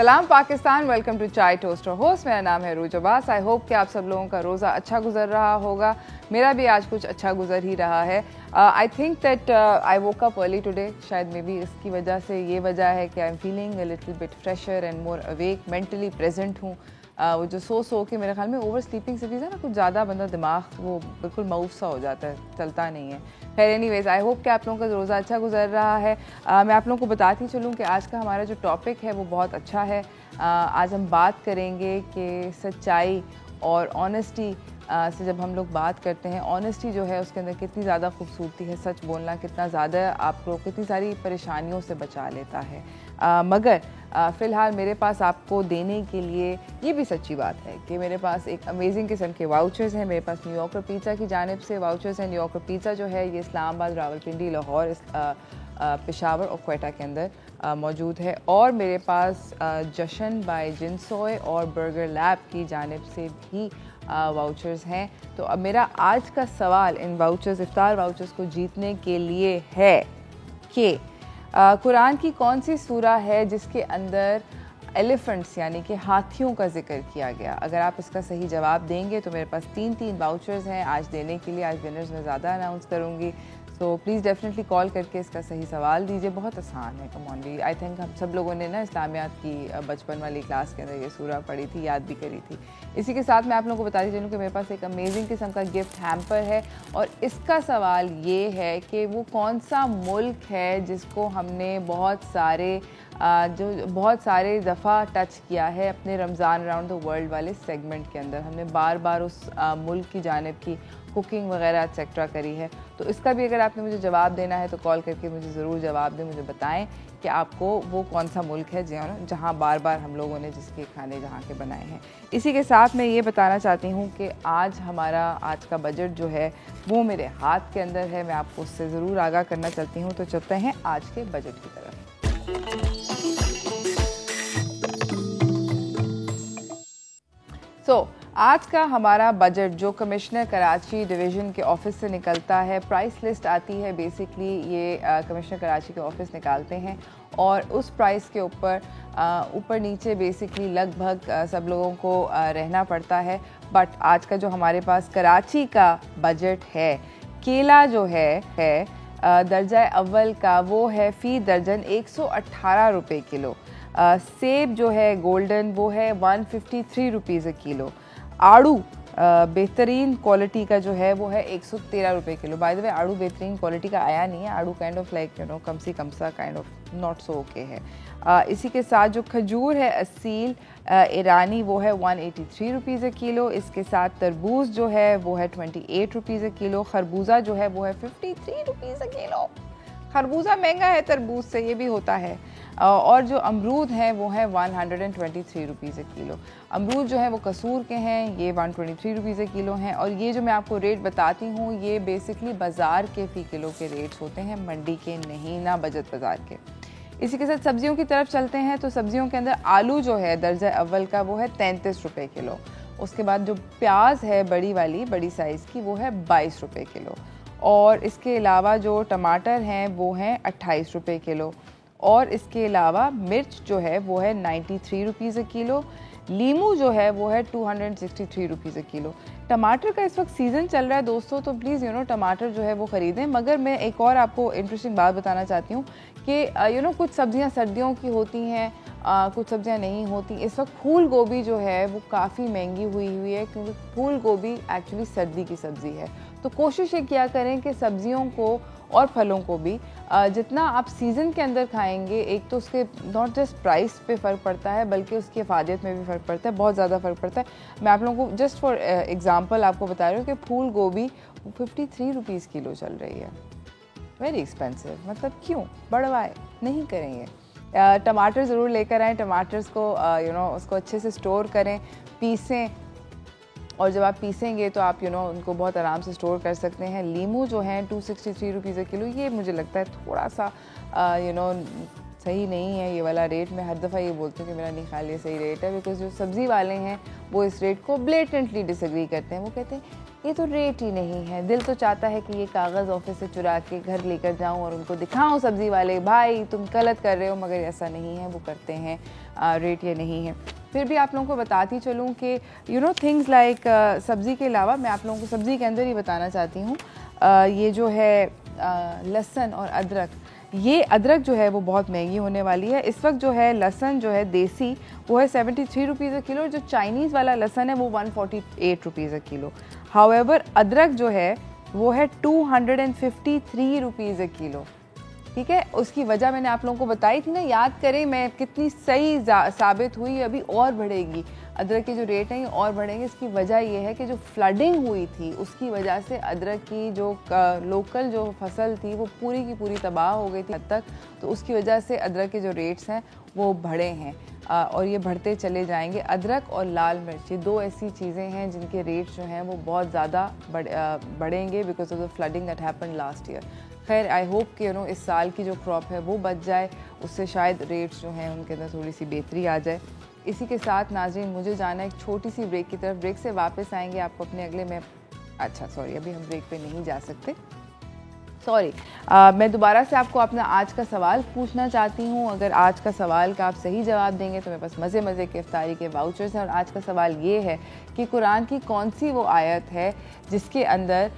सलाम Pakistan, welcome to चाय toaster host. मेरा नाम है रूज अब्बास। आई होप कि आप सब लोगों का रोज़ा अच्छा गुजर रहा होगा। मेरा भी आज कुछ अच्छा गुजर ही रहा है। I think that I woke up early today. शायद मे बी इसकी वजह से ये वजह है कि I am feeling a little bit fresher and more awake, mentally present हूँ। वो जो सो के मेरे ख्याल में ओवर स्लीपिंग से भी है ना, कुछ ज़्यादा बंदा दिमाग वो बिल्कुल मऊफ सा हो जाता है, चलता नहीं है। खैर एनीवेज, आई होप कि आप लोगों का रोज़ा अच्छा गुजर रहा है। मैं आप लोगों को बताती चलूँ कि आज का हमारा जो टॉपिक है वो बहुत अच्छा है। आज हम बात करेंगे कि सच्चाई और ऑनेस्टी से जब हम लोग बात करते हैं, ऑनेस्टी जो है उसके अंदर कितनी ज़्यादा खूबसूरती है। सच बोलना कितना ज़्यादा आपको कितनी सारी परेशानियों से बचा लेता है। मगर फ़िलहाल मेरे पास आपको देने के लिए ये भी सच्ची बात है कि मेरे पास एक अमेजिंग किस्म के वाउचर्स हैं। मेरे पास न्यूयॉर्कर पिज़्ज़ा की जानिब से वाउचर्स हैं। न्यूयॉर्कर पिज़्ज़ा जो है ये इस्लामाबाद, रावलपिंडी, लाहौर, पेशावर और क्वेटा के अंदर मौजूद है। और मेरे पास जशन बाय जिनसोय और बर्गर लैब की जानिब से भी वाउचर्स हैं। तो अब मेरा आज का सवाल इन वाउचर्स, इफ्तार वाउचर्स को जीतने के लिए है कि कुरान की कौन सी सूरा है जिसके अंदर एलिफेंट्स यानी कि हाथियों का जिक्र किया गया। अगर आप इसका सही जवाब देंगे तो मेरे पास तीन वाउचर्स हैं आज देने के लिए। आज विनर्स में ज़्यादा अनाउंस करूँगी, तो प्लीज़ डेफिनेटली कॉल करके इसका सही सवाल दीजिए। बहुत आसान है, कम ऑन भी। आई थिंक हम सब लोगों ने ना इस्लामियात की बचपन वाली क्लास के अंदर ये सूरा पढ़ी थी, याद भी करी थी। इसी के साथ मैं आप लोगों को बताती चलूँ कि मेरे पास एक अमेजिंग किस्म का गिफ्ट हैम्पर है और इसका सवाल ये है कि वो कौन सा मुल्क है जिसको हमने बहुत सारे दफ़ा टच किया है अपने रमज़ान अराउंड द वर्ल्ड वाले सेगमेंट के अंदर। हमने बार बार उस मुल्क की जानिब की कुकिंग वगैरह एक्सेट्रा करी है। तो इसका भी अगर आपने मुझे जवाब देना है तो कॉल करके मुझे ज़रूर जवाब दें, मुझे बताएं कि आपको वो कौन सा मुल्क है जहाँ बार बार हम लोगों ने जिसके खाने जहाँ के बनाए हैं। इसी के साथ मैं ये बताना चाहती हूँ कि आज का बजट जो है वो मेरे हाथ के अंदर है। मैं आपको उससे ज़रूर आगाह करना चाहती हूँ। तो चलते हैं आज के बजट की तरफ। आज का हमारा बजट जो कमिश्नर कराची डिवीज़न के ऑफिस से निकलता है, प्राइस लिस्ट आती है। बेसिकली ये कमिश्नर कराची के ऑफिस निकालते हैं और उस प्राइस के ऊपर नीचे बेसिकली लगभग सब लोगों को रहना पड़ता है। बट आज का जो हमारे पास कराची का बजट है, केला जो है दर्जा अव्वल का वो है फ़ी दर्जन 118 रुपये किलो। सेब जो है गोल्डन वो है 153 रुपीज़ अ किलो। आड़ू बेहतरीन क्वालिटी का जो है वो है 113 रुपये किलो। बाय द वे आड़ू बेहतरीन क्वालिटी का आया नहीं है, आड़ू काइंड ऑफ लाइक कम सी कम सा kind of not so okay है। इसी के साथ जो खजूर है असील ईरानी वो है 183 रुपीज़ अ किलो। इसके साथ तरबूज जो है वो है 28 रुपीज़ अ किलो। खरबूजा जो है वो है 53 रुपीज़ अ किलो। खरबूजा महंगा है तरबूज से, ये भी होता है। और जो अमरूद हैं वो है 123 रुपीज़ अ किलो। अमरूद जो है वो कसूर के हैं, ये 123 रुपीज़ अ किलो हैं। और ये जो मैं आपको रेट बताती हूँ ये बेसिकली बाज़ार के फ़ी किलो के रेट्स होते हैं, मंडी के नहीं, ना बजट बाज़ार के। इसी के साथ सब्जियों की तरफ चलते हैं तो सब्जियों के अंदर आलू जो है दर्जा अव्वल का वो है 33 रुपये किलो। उसके बाद जो प्याज है बड़ी साइज़ की वो है 22 रुपये किलो। और इसके अलावा जो टमाटर हैं वो हैं 28 रुपये किलो। और इसके अलावा मिर्च जो है वो है 93 रुपीज़ अ किलो। लीमू जो है वो है 263 रुपीज़ अ किलो। टमाटर का इस वक्त सीज़न चल रहा है दोस्तों, तो प्लीज़ टमाटर जो है वो ख़रीदें। मगर मैं एक और आपको इंटरेस्टिंग बात बताना चाहती हूँ कि कुछ सब्ज़ियाँ सर्दियों की होती हैं, कुछ सब्ज़ियाँ नहीं होती। इस वक्त फूल गोभी जो है वो काफ़ी महंगी हुई है क्योंकि फूल गोभी एक्चुअली सर्दी की सब्ज़ी है। तो कोशिश ये किया करें कि सब्ज़ियों को और फलों को भी जितना आप सीज़न के अंदर खाएंगे, एक तो उसके नॉट जस्ट प्राइस पे फ़र्क पड़ता है बल्कि उसकी अफादियत में भी फ़र्क पड़ता है, बहुत ज़्यादा फ़र्क पड़ता है। मैं आप लोगों को जस्ट फॉर एग्ज़ाम्पल आपको बता रही हूँ कि फूल गोभी 53 रुपीज़ किलो चल रही है। वेरी एक्सपेंसिव, मतलब क्यों बढ़वाए, नहीं करेंगे। टमाटर ज़रूर लेकर आएँ, टमाटर्स को उसको अच्छे से स्टोर करें, पीसें, और जब आप पीसेंगे तो आप उनको बहुत आराम से स्टोर कर सकते हैं। लीमू जो हैं 263 रुपीज़ अ किलो, ये मुझे लगता है थोड़ा सा सही नहीं है ये वाला रेट। मैं हर दफ़ा ये बोलती हूँ कि मेरा नहीं ख्याल ये सही रेट है, बिकॉज जो सब्ज़ी वाले हैं वो इस रेट को ब्लेटेंटली डिसएग्री करते हैं। वो कहते हैं ये तो रेट ही नहीं है। दिल तो चाहता है कि ये कागज़ ऑफिस से चुरा के घर लेकर जाऊं और उनको दिखाऊं सब्ज़ी वाले भाई तुम गलत कर रहे हो, मगर ऐसा नहीं है, वो करते हैं। रेट ये नहीं है। फिर भी आप लोगों को बताती चलूं कि थिंग्स लाइक सब्ज़ी के अलावा मैं आप लोगों को सब्ज़ी के अंदर ही बताना चाहती हूँ, ये जो है लहसुन और अदरक, ये अदरक जो है वो बहुत महंगी होने वाली है। इस वक्त जो है लहसुन जो है देसी वो है 73 रुपीज़ अ किलो, जो चाइनीज़ वाला लहसुन है वो 148 रुपीज़ अ किलो। हाउएवर अदरक जो है वो है 253 रुपीज़ अ किलो। ठीक है, उसकी वजह मैंने आप लोगों को बताई थी ना, याद करें मैं कितनी सही साबित हुई। अभी और बढ़ेगी, अदरक के जो रेट हैं ये और बढ़ेंगे। इसकी वजह ये है कि जो फ्लडिंग हुई थी उसकी वजह से अदरक की जो लोकल जो फसल थी वो पूरी की पूरी तबाह हो गई थी हद तक, तो उसकी वजह से अदरक के जो रेट्स हैं वो बढ़े हैं और ये बढ़ते चले जाएंगे। अदरक और लाल मिर्च, ये दो ऐसी चीज़ें हैं जिनके रेट्स जो हैं वो बहुत ज़्यादा बढ़ेंगे because of the flooding that happened last year. खैर आई होप कि इस साल की जो क्रॉप है वो बच जाए, उससे शायद रेट्स जो हैं उनके अंदर थोड़ी सी बेहतरी आ जाए। इसी के साथ नाज़रीन मुझे जाना है एक छोटी सी ब्रेक की तरफ। ब्रेक से वापस आएंगे आपको अपने अगले में, अच्छा सॉरी अभी हम ब्रेक पे नहीं जा सकते, सॉरी। मैं दोबारा से आपको अपना आज का सवाल पूछना चाहती हूँ। अगर आज का सवाल का आप सही जवाब देंगे तो मेरे पास मज़े मज़े के इफ्तारी के वाउचर्स हैं। और आज का सवाल ये है कि कुरान की कौन सी वो आयत है जिसके अंदर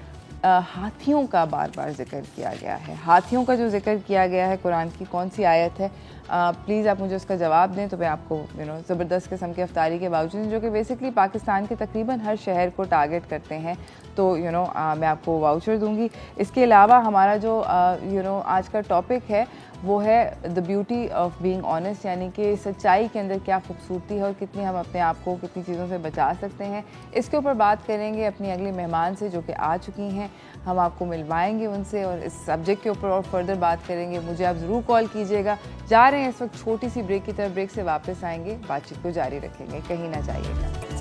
हाथियों का बार बार जिक्र किया गया है। हाथियों का जो जिक्र किया गया है कुरान की कौन सी आयत है, प्लीज़ आप मुझे उसका जवाब दें तो मैं आपको ज़बरदस्त किस्म के इफ्तारी के बावजूद, जो कि बेसिकली पाकिस्तान के तकरीबन हर शहर को टारगेट करते हैं, तो मैं आपको वाउचर दूंगी। इसके अलावा हमारा जो आज का टॉपिक है वो है the beauty of being honest, यानी कि सच्चाई के अंदर क्या खूबसूरती है और कितनी हम अपने आप को कितनी चीज़ों से बचा सकते हैं। इसके ऊपर बात करेंगे अपनी अगली मेहमान से जो कि आ चुकी हैं, हम आपको मिलवाएंगे उनसे और इस सब्जेक्ट के ऊपर और फर्दर बात करेंगे। मुझे आप ज़रूर कॉल कीजिएगा। जा रहे हैं इस वक्त छोटी सी ब्रेक की तरफ, ब्रेक से वापस आएंगे, बातचीत को जारी रखेंगे, कहीं ना जाइएगा।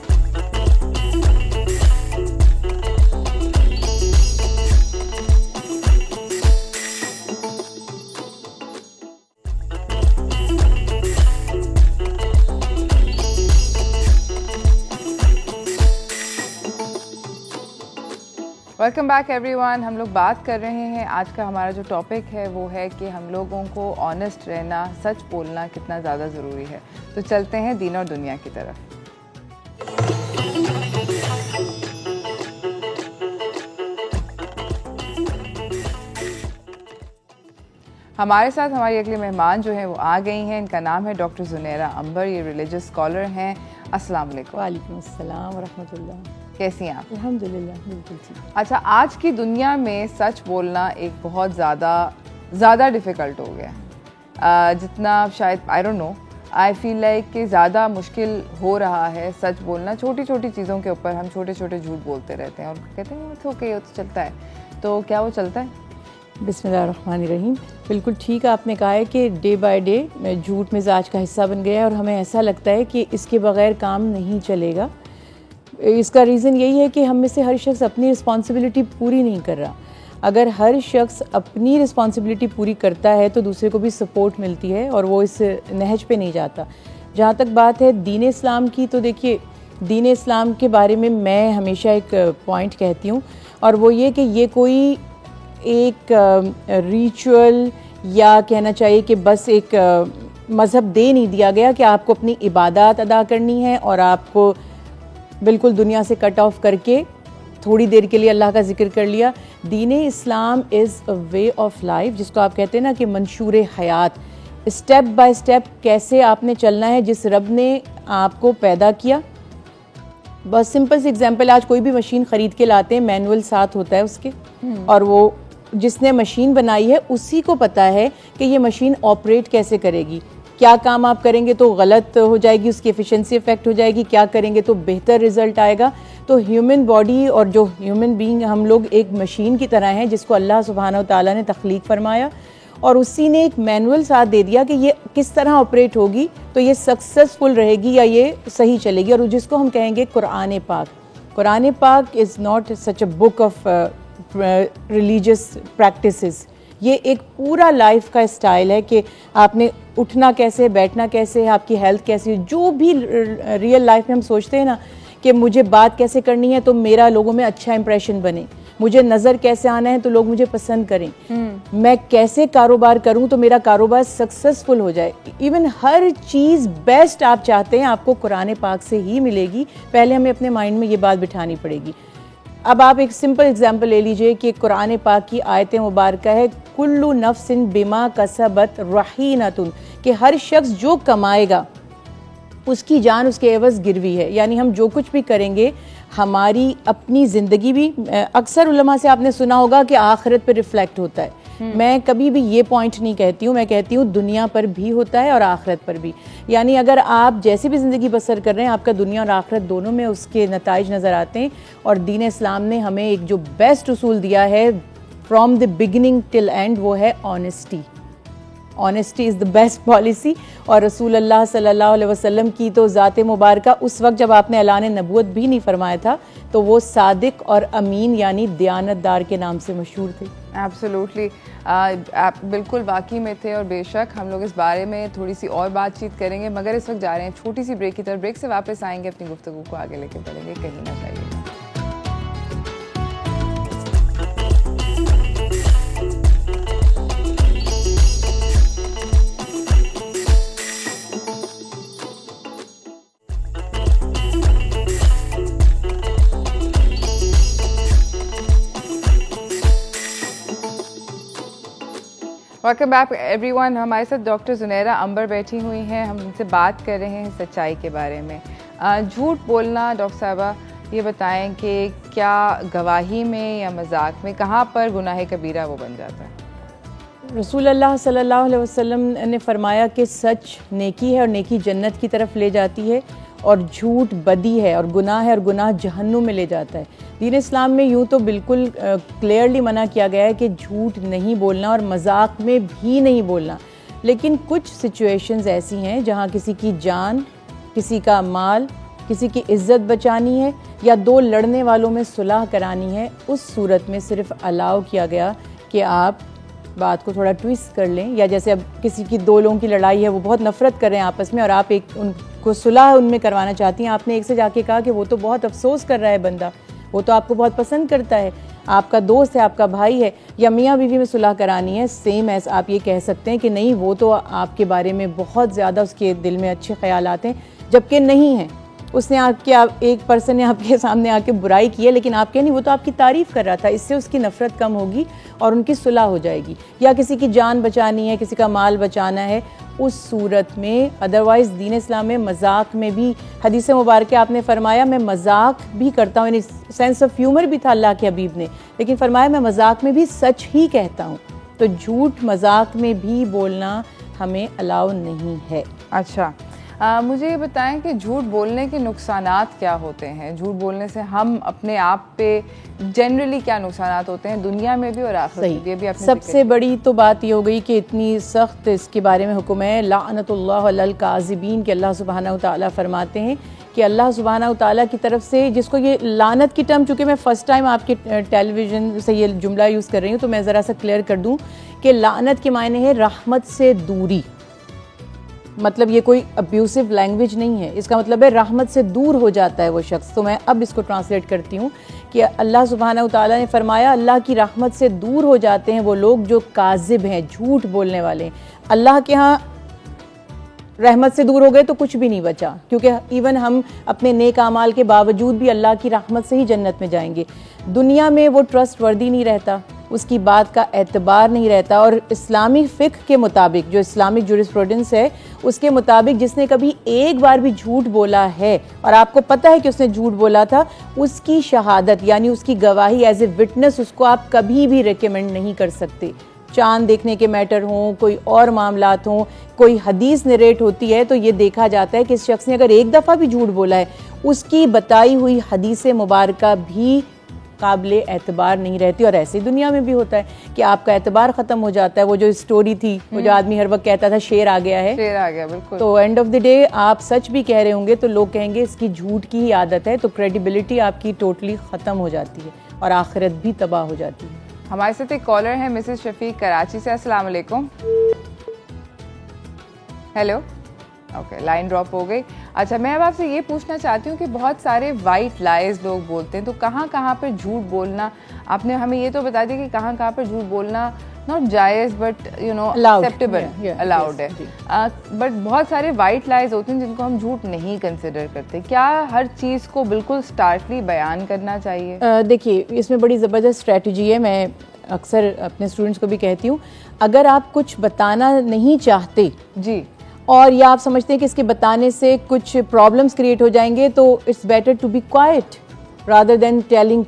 Welcome back everyone. हम लोग बात कर रहे हैं, आज का हमारा जो टॉपिक है वो है कि हम लोगों को ऑनेस्ट रहना, सच बोलना कितना ज़्यादा ज़रूरी है। तो चलते हैं दीन और दुनिया की तरफ। हमारे साथ हमारी अगली मेहमान जो है वो आ गई हैं। इनका नाम है डॉक्टर ज़ुनैरा अंबर, ये रिलीजियस स्कॉलर हैं। अस्सलाम वालेकुम। वालेकुम अस्सलाम व रहमतुल्लाह। कैसी हैं आप? अल्हम्दुलिल्लाह बिल्कुल ठीक। अच्छा, आज की दुनिया में सच बोलना एक बहुत ज़्यादा डिफ़िकल्ट हो गया, जितना शायद I don't know, I feel like कि ज़्यादा मुश्किल हो रहा है सच बोलना। छोटी छोटी चीज़ों के ऊपर हम छोटे छोटे झूठ बोलते रहते हैं और कहते हैं इट्स ओके, वो तो चलता है। तो क्या वो चलता है? बिस्मिल्लाहिर्रहमानिर्रहीम। बिल्कुल ठीक आपने कहा है कि डे बाय डे झूठ मिजाज का हिस्सा बन गया है और हमें ऐसा लगता है कि इसके बगैर काम नहीं चलेगा। इसका रीज़न यही है कि हम में से हर शख्स अपनी रिस्पॉन्सिबिलिटी पूरी नहीं कर रहा। अगर हर शख्स अपनी रिस्पॉन्सिबिलिटी पूरी करता है तो दूसरे को भी सपोर्ट मिलती है और वो इस नहज पे नहीं जाता। जहाँ तक बात है दीन इस्लाम की, तो देखिए दीन इस्लाम के बारे में मैं हमेशा एक पॉइंट कहती हूँ और वो ये कि ये कोई एक रिचुअल या कहना चाहिए कि बस एक मज़हब दे नहीं दिया गया कि आपको अपनी इबादत अदा करनी है और आपको बिल्कुल दुनिया से कट ऑफ करके थोड़ी देर के लिए अल्लाह का जिक्र कर लिया। दीन इस्लाम is a way of life, जिसको आप कहते हैं ना कि मंशूर हयात, स्टेप बाय स्टेप कैसे आपने चलना है जिस रब ने आपको पैदा किया। बस सिंपल सी एग्जांपल, आज कोई भी मशीन ख़रीद के लाते हैं, मैनुअल साथ होता है उसके, और वो जिसने मशीन बनाई है उसी को पता है कि ये मशीन ऑपरेट कैसे करेगी, क्या काम आप करेंगे तो गलत हो जाएगी, उसकी एफिशिएंसी इफेक्ट हो जाएगी, क्या करेंगे तो बेहतर रिजल्ट आएगा। तो ह्यूमन बॉडी और जो ह्यूमन बीइंग हम लोग एक मशीन की तरह हैं जिसको अल्लाह सुब्हानहू तआला ने तख्लीक फरमाया और उसी ने एक मैनुअल साथ दे दिया कि ये किस तरह ऑपरेट होगी तो ये सक्सेसफुल रहेगी या ये सही चलेगी, और जिसको हम कहेंगे कुरान पाक। कुरान पाक is not such a book of religious practices, ये एक पूरा लाइफ का स्टाइल है कि आपने उठना कैसे, बैठना कैसे है, आपकी हेल्थ कैसी है। जो भी रियल लाइफ में हम सोचते हैं ना कि मुझे बात कैसे करनी है तो मेरा लोगों में अच्छा इंप्रेशन बने, मुझे नज़र कैसे आना है तो लोग मुझे पसंद करें, मैं कैसे कारोबार करूं तो मेरा कारोबार सक्सेसफुल हो जाए। इवन हर चीज़ बेस्ट आप चाहते हैं आपको कुरान पाक से ही मिलेगी। पहले हमें अपने माइंड में ये बात बिठानी पड़ेगी। अब आप एक सिंपल एग्जांपल ले लीजिए कि कुरान पाक की आयत मुबारक है कुल्लु नफ्सिन बिमा कसबत रहीनतुन, कि हर शख्स जो कमाएगा उसकी जान उसके एवज गिरवी है। यानी हम जो कुछ भी करेंगे हमारी अपनी ज़िंदगी भी, अक्सर उलमा से आपने सुना होगा कि आखिरत पर रिफ्लेक्ट होता है। मैं कभी भी ये पॉइंट नहीं कहती हूँ, मैं कहती हूँ दुनिया पर भी होता है और आखिरत पर भी। यानी अगर आप जैसी भी ज़िंदगी बसर कर रहे हैं आपका दुनिया और आखिरत दोनों में उसके नताइज नज़र आते हैं। और दीन इस्लाम ने हमें एक जो बेस्ट उसूल दिया है from the beginning till and, वो है honesty. Honesty is the best policy. और रसूल अल्लाह सल्लल्लाहु अलैहि वसल्लम की तो ज़ात मुबारका उस वक्त जब आपने ऐलान नबूवत भी नहीं फरमाया था तो वो सादिक और अमीन यानी दयानतदार के नाम से मशहूर थे। एब्सोल्युटली, आप बिल्कुल वाकई में थे। और बेशक हम लोग इस बारे में थोड़ी सी और बातचीत करेंगे, मगर इस वक्त जा रहे हैं छोटी सी ब्रेक की तरफ। ब्रेक से वापस आएंगे, अपनी गुफ्तगू को आगे लेकर बढ़ेंगे, कहीं ना जाइए। Welcome back everyone. हमारे साथ डॉक्टर जुनैरा अंबर बैठी हुई हैं। हम उनसे बात कर रहे हैं सच्चाई के बारे में। झूठ बोलना, डॉक्टर साहबा ये बताएं कि क्या गवाही में या मजाक में कहाँ पर गुनाह कबीरा वो बन जाता है? रसूल अल्लाह सल्लल्लाहु अलैहि वसल्लम ने फरमाया कि सच नेकी है और नेकी जन्नत की तरफ ले जाती है, और झूठ बदी है और गुनाह जहन्नुम में ले जाता है। दीन इस्लाम में यूँ तो बिल्कुल क्लियरली मना किया गया है कि झूठ नहीं बोलना और मजाक में भी नहीं बोलना। लेकिन कुछ सिचुएशंस ऐसी हैं जहाँ किसी की जान, किसी का माल, किसी की इज्जत बचानी है या दो लड़ने वालों में सुलह करानी है, उस सूरत में सिर्फ अलाउ किया गया कि आप बात को थोड़ा ट्विस्ट कर लें। या जैसे अब किसी की दो लोगों की लड़ाई है, वो बहुत नफरत कर रहे हैं आपस में और आप एक उनको सुलह उनमें करवाना चाहती हैं। आपने एक से जाके कहा कि वो तो बहुत अफसोस कर रहा है बंदा, वो तो आपको बहुत पसंद करता है, आपका दोस्त है, आपका भाई है, या मियाँ बीवी में सुलह करानी है, सेम एज आप ये कह सकते हैं कि नहीं वो तो आपके बारे में बहुत ज़्यादा उसके दिल में अच्छे ख्यालात हैं, जबकि नहीं हैं। उसने एक पर्सन ने आपके सामने आके बुराई की है, लेकिन आप क्या नहीं, वो तो आपकी तारीफ़ कर रहा था। इससे उसकी नफ़रत कम होगी और उनकी सुलह हो जाएगी। या किसी की जान बचानी है, किसी का माल बचाना है, उस सूरत में अदरवाइज़ दीन इस्लाम में मजाक में भी, हदीस मुबारक आपने फरमाया मैं मजाक भी करता हूँ, यानी सेंस ऑफ ह्यूमर भी था अल्लाह के हबीब ने, लेकिन फरमाया मैं मजाक में भी सच ही कहता हूँ। तो झूठ मजाक में भी बोलना हमें अलाउ नहीं है। अच्छा, मुझे ये बताएं कि झूठ बोलने के नुकसानात क्या होते हैं? झूठ बोलने से हम अपने आप पे जनरली क्या नुकसानात होते हैं, दुनिया में भी और आखिरत में भी? आपने सबसे बड़ी तो बात ये हो गई कि इतनी सख्त इसके बारे में हुक्म है लानतुल्लाह अलल काज़िबीन, कि अल्लाह सुब्हानहू तआला फरमाते हैं कि अल्लाह सुब्हानहू तआला की तरफ से, जिसको ये लानत की टर्म, चूँकि मैं फ़र्स्ट टाइम आपके टेलीविज़न से ये जुमला यूज़ कर रही हूँ तो मैं ज़रा सा क्लियर कर दूँ कि लानत के मायने है रहमत से दूरी। मतलब ये कोई अब्यूसिव लैंग्वेज नहीं है, इसका मतलब है रहमत से दूर हो जाता है वो शख्स। तो मैं अब इसको ट्रांसलेट करती हूँ कि अल्लाह सुब्हानहू तआला ने फरमाया अल्लाह की रहमत से दूर हो जाते हैं वो लोग जो काज़िब हैं, झूठ बोलने वाले हैं। अल्लाह के यहाँ रहमत से दूर हो गए तो कुछ भी नहीं बचा, क्योंकि इवन हम अपने नेक आमाल के बावजूद भी अल्लाह की रहमत से ही जन्नत में जाएंगे। दुनिया में वो ट्रस्ट वर्दी नहीं रहता, उसकी बात का एतबार नहीं रहता। और इस्लामी फ़िक़्ह के मुताबिक, जो इस्लामिक जुरिस्प्रूडेंस है उसके मुताबिक, जिसने कभी एक बार भी झूठ बोला है और आपको पता है कि उसने झूठ बोला था, उसकी शहादत यानी उसकी गवाही एज ए विटनेस उसको आप कभी भी रिकमेंड नहीं कर सकते। चांद देखने के मैटर हों, कोई और मामलात हों, कोई हदीस नरेट होती है तो ये देखा जाता है कि इस शख्स ने अगर एक दफ़ा भी झूठ बोला है, उसकी बताई हुई हदीस मुबारक भी काबिल एतबार नहीं रहती। और ऐसे दुनिया में भी होता है कि आपका एतबार ख़त्म हो जाता है। वो जो स्टोरी थी, वो जो आदमी हर वक्त कहता था शेर आ गया है, शेर आ गया, बिल्कुल। तो एंड ऑफ द डे आप सच भी कह रहे होंगे तो लोग कहेंगे इसकी झूठ की ही आदत है, तो क्रेडिबिलिटी आपकी टोटली ख़त्म हो जाती है और आखिरत भी तबाह हो जाती है। हमारे साथ एक कॉलर है मिसेस शफीक कराची से। अस्सलाम वालेकुम। हेलो, ओके, लाइन ड्रॉप हो गई। अच्छा, मैं अब आपसे ये पूछना चाहती हूँ कि बहुत सारे वाइट लाइज लोग बोलते हैं, तो कहाँ कहाँ पर झूठ बोलना, आपने हमें ये तो बता दिया कि कहाँ कहाँ पर झूठ बोलना नॉट जायज़ but you know acceptable, allowed है, बट बहुत सारे वाइट लाइज होते हैं जिनको हम झूठ नहीं कंसिडर करते। क्या हर चीज़ को बिल्कुल स्टार्टली बयान करना चाहिए? देखिए, इसमें बड़ी ज़बरदस्त स्ट्रैटेजी है। मैं अक्सर अपने स्टूडेंट्स को भी कहती हूँ, अगर आप कुछ बताना नहीं चाहते जी और या आप समझते हैं कि इसके बताने से कुछ प्रॉब्लम्स क्रिएट हो जाएंगे, तो it's better to be quiet rather than telling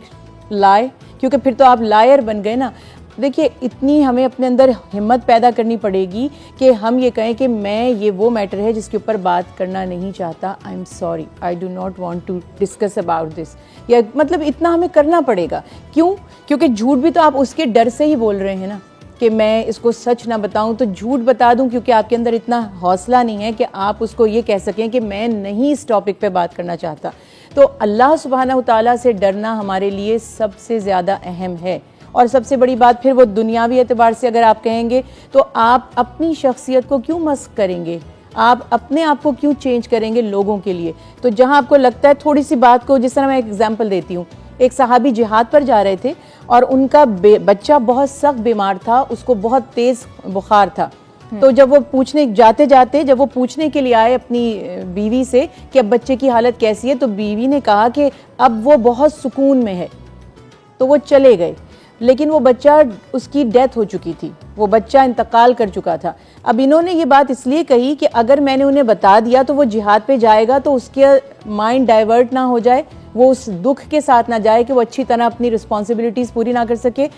lie, क्योंकि फिर तो आप लायर बन गए ना। देखिए, इतनी हमें अपने अंदर हिम्मत पैदा करनी पड़ेगी कि हम ये कहें कि मैं ये वो मैटर है जिसके ऊपर बात करना नहीं चाहता, I am sorry, I do not want to discuss about this, या मतलब इतना हमें करना पड़ेगा। क्यों? क्योंकि झूठ भी तो आप उसके डर से ही बोल रहे हैं ना, कि मैं इसको सच ना बताऊं तो झूठ बता दूं, क्योंकि आपके अंदर इतना हौसला नहीं है कि आप उसको ये कह सकें कि मैं नहीं इस टॉपिक पे बात करना चाहता। तो अल्लाह सुब्हानहू तआला से डरना हमारे लिए सबसे ज़्यादा अहम है। और सबसे बड़ी बात फिर वो दुनियावी एतबार से अगर आप कहेंगे तो आप अपनी शख्सियत को क्यों मस्क करेंगे, आप अपने आप को क्यों चेंज करेंगे लोगों के लिए? तो जहां आपको लगता है थोड़ी सी बात को, जिस तरह मैं एक एग्जांपल देती हूँ, एक सहाबी जिहाद पर जा रहे थे और उनका बच्चा बहुत सख्त बीमार था, उसको बहुत तेज बुखार था। तो जब वो पूछने के लिए आए अपनी बीवी से कि अब बच्चे की हालत कैसी है, तो बीवी ने कहा कि अब वो बहुत सुकून में है। तो वो चले गए, लेकिन वो बच्चा, उसकी डेथ हो चुकी थी, वो बच्चा इंतकाल कर चुका था। अब इन्होंने ये बात इसलिए कही कि अगर मैंने उन्हें बता दिया तो वो जिहाद पे जाएगा तो उसके माइंड डाइवर्ट ना हो जाए, वो उस दुख के साथ ना जाए कि वो अच्छी तरह अपनी रिस्पॉन्सिबिलिटीज पूरी ना कर सके।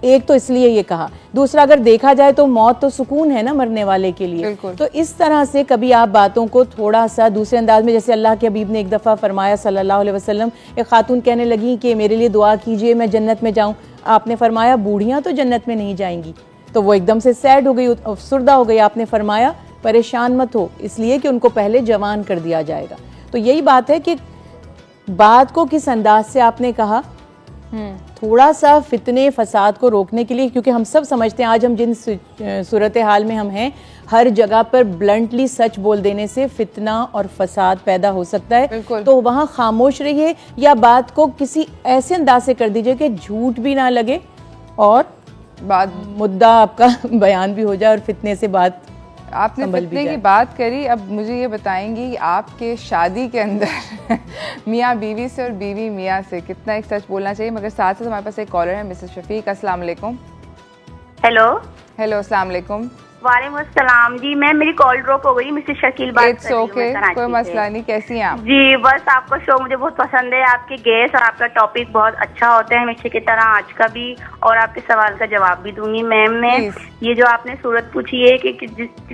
एक तो इसलिए ये कहा, दूसरा अगर देखा जाए तो मौत तो सुकून है ना मरने वाले के लिए। तो इस तरह से कभी आप बातों को थोड़ा सा दूसरे अंदाज में, जैसे अल्लाह के हबीब ने एक दफ़ा फरमाया सल्लल्लाहु अलैहि वसल्लम, एक खातून कहने लगी कि मेरे लिए दुआ कीजिए मैं जन्नत में जाऊं। आपने फरमाया बूढ़ियां तो जन्नत में नहीं जाएंगी। तो वो एकदम से सैड हो गई, अफसुर्दा हो गई। आपने फरमाया परेशान मत हो, इसलिए कि उनको पहले जवान कर दिया जाएगा। तो यही बात है कि बात को किस अंदाज से आपने कहा, थोड़ा सा फितने फसाद को रोकने के लिए, क्योंकि हम सब समझते हैं आज हम जिन सूरत हाल में हम हैं, हर जगह पर ब्लंटली सच बोल देने से फितना और फसाद पैदा हो सकता है। तो वहाँ खामोश रहिए या बात को किसी ऐसे अंदाज से कर दीजिए कि झूठ भी ना लगे और बात मुद्दा आपका बयान भी हो जाए और फितने से बात। आपने फितने की बात करी, अब मुझे ये बताएंगी आपके शादी के अंदर मियाँ बीवी से और बीवी मियाँ से कितना एक सच बोलना चाहिए? मगर साथ साथ हमारे पास एक कॉलर है, मिसेस शफीक। अस्सलाम वालेकुम। हेलो अस्सलाम वालेकुम। वालेकुम अस्सलाम जी, मेरी कॉल ड्रॉप हो गई, मिसेस शकील बात कर रही हूं। कोई मसला नहीं, कैसी हैं आप? जी बस आपका शो मुझे बहुत पसंद है, आपके गेस्ट और आपका टॉपिक बहुत अच्छा होता है हमेशा की तरह, आज का भी, और आपके सवाल का जवाब भी दूंगी। मैम मैं ये जो आपने सूरत पूछी है कि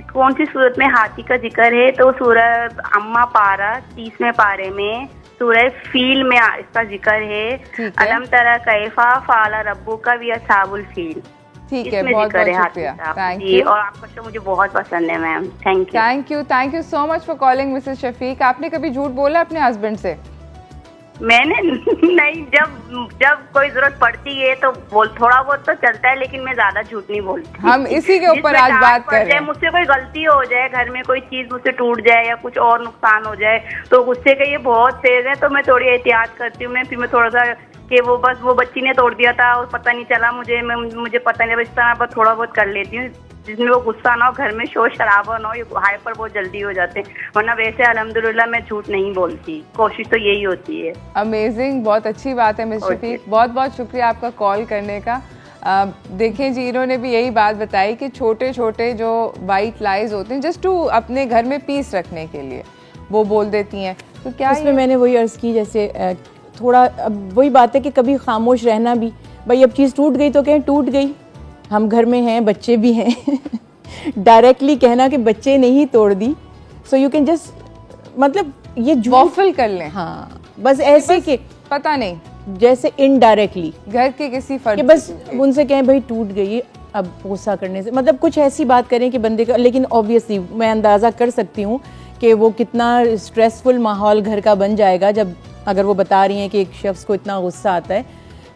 कौन सी सूरत में हाथी का जिक्र है, तो सूरत अम्मा पारा 30वें पारे में सूरह फील में इसका जिक्र है। अलम तरा कैफा फाला रब्बू का भी असाबुल फील। ठीक है, बहुत बहुत शुक्रिया, थैंक यू। और आपका शो मुझे बहुत पसंद है ma'am, thank you so much for calling Mrs Shafiq. आपने कभी झूठ बोला अपने हस्बैंड से? मैंने नहीं, जब कोई जरूरत पड़ती है तो थोड़ा बहुत तो चलता है, लेकिन मैं ज्यादा झूठ नहीं बोलती। हम इसी के ऊपर आज बात कर रहे हैं। मुझसे कोई गलती हो जाए, घर में कोई चीज मुझसे टूट जाए या कुछ और नुकसान हो जाए, तो गुस्से का ये बहुत तेज है, तो मैं थोड़ी एहतियात करती हूँ। फिर मैं थोड़ा सा कि वो बच्ची ने तोड़ दिया था और पता नहीं चला मुझे पता नहीं, इस तरह बस थोड़ा बहुत कर लेती हूँ, जिसमें वो गुस्सा ना हो, घर में शोर शराबा ना हो, ये हाइपर बहुत जल्दी हो जाते हैं। वरना वैसे अल्हम्दुलिल्लाह मैं झूठ नहीं बोलती, कोशिश तो यही होती है। अमेजिंग, बहुत अच्छी बात है मिस शफीक, बहुत बहुत शुक्रिया आपका कॉल करने का। देखें जी, इन्होंने भी यही बात बताई कि छोटे छोटे जो वाइट लाइज होते हैं जस्ट टू अपने घर में पीस रखने के लिए वो बोल देती हैं। तो क्या इसमें मैंने वही अर्ज़ की, जैसे थोड़ा अब वही बात है कि कभी खामोश रहना भी, भाई अब चीज़ टूट गई तो कहें टूट गई, हम घर में हैं, बच्चे भी हैं डायरेक्टली कहना कि बच्चे नहीं तोड़ दी, सो यू कैन जस्ट मतलब ये वॉफल कर लें। हाँ, बस ऐसे कि पता नहीं, जैसे इनडायरेक्टली घर के किसी फर्द बस उनसे कहें भाई टूट गई, अब गुस्सा करने से मतलब कुछ ऐसी बात करें कि बंदे का, लेकिन ऑब्वियसली मैं अंदाज़ा कर सकती हूँ कि वो कितना स्ट्रेसफुल माहौल घर का बन जाएगा जब अगर वो बता रही हैं कि एक शख्स को इतना गुस्सा आता है।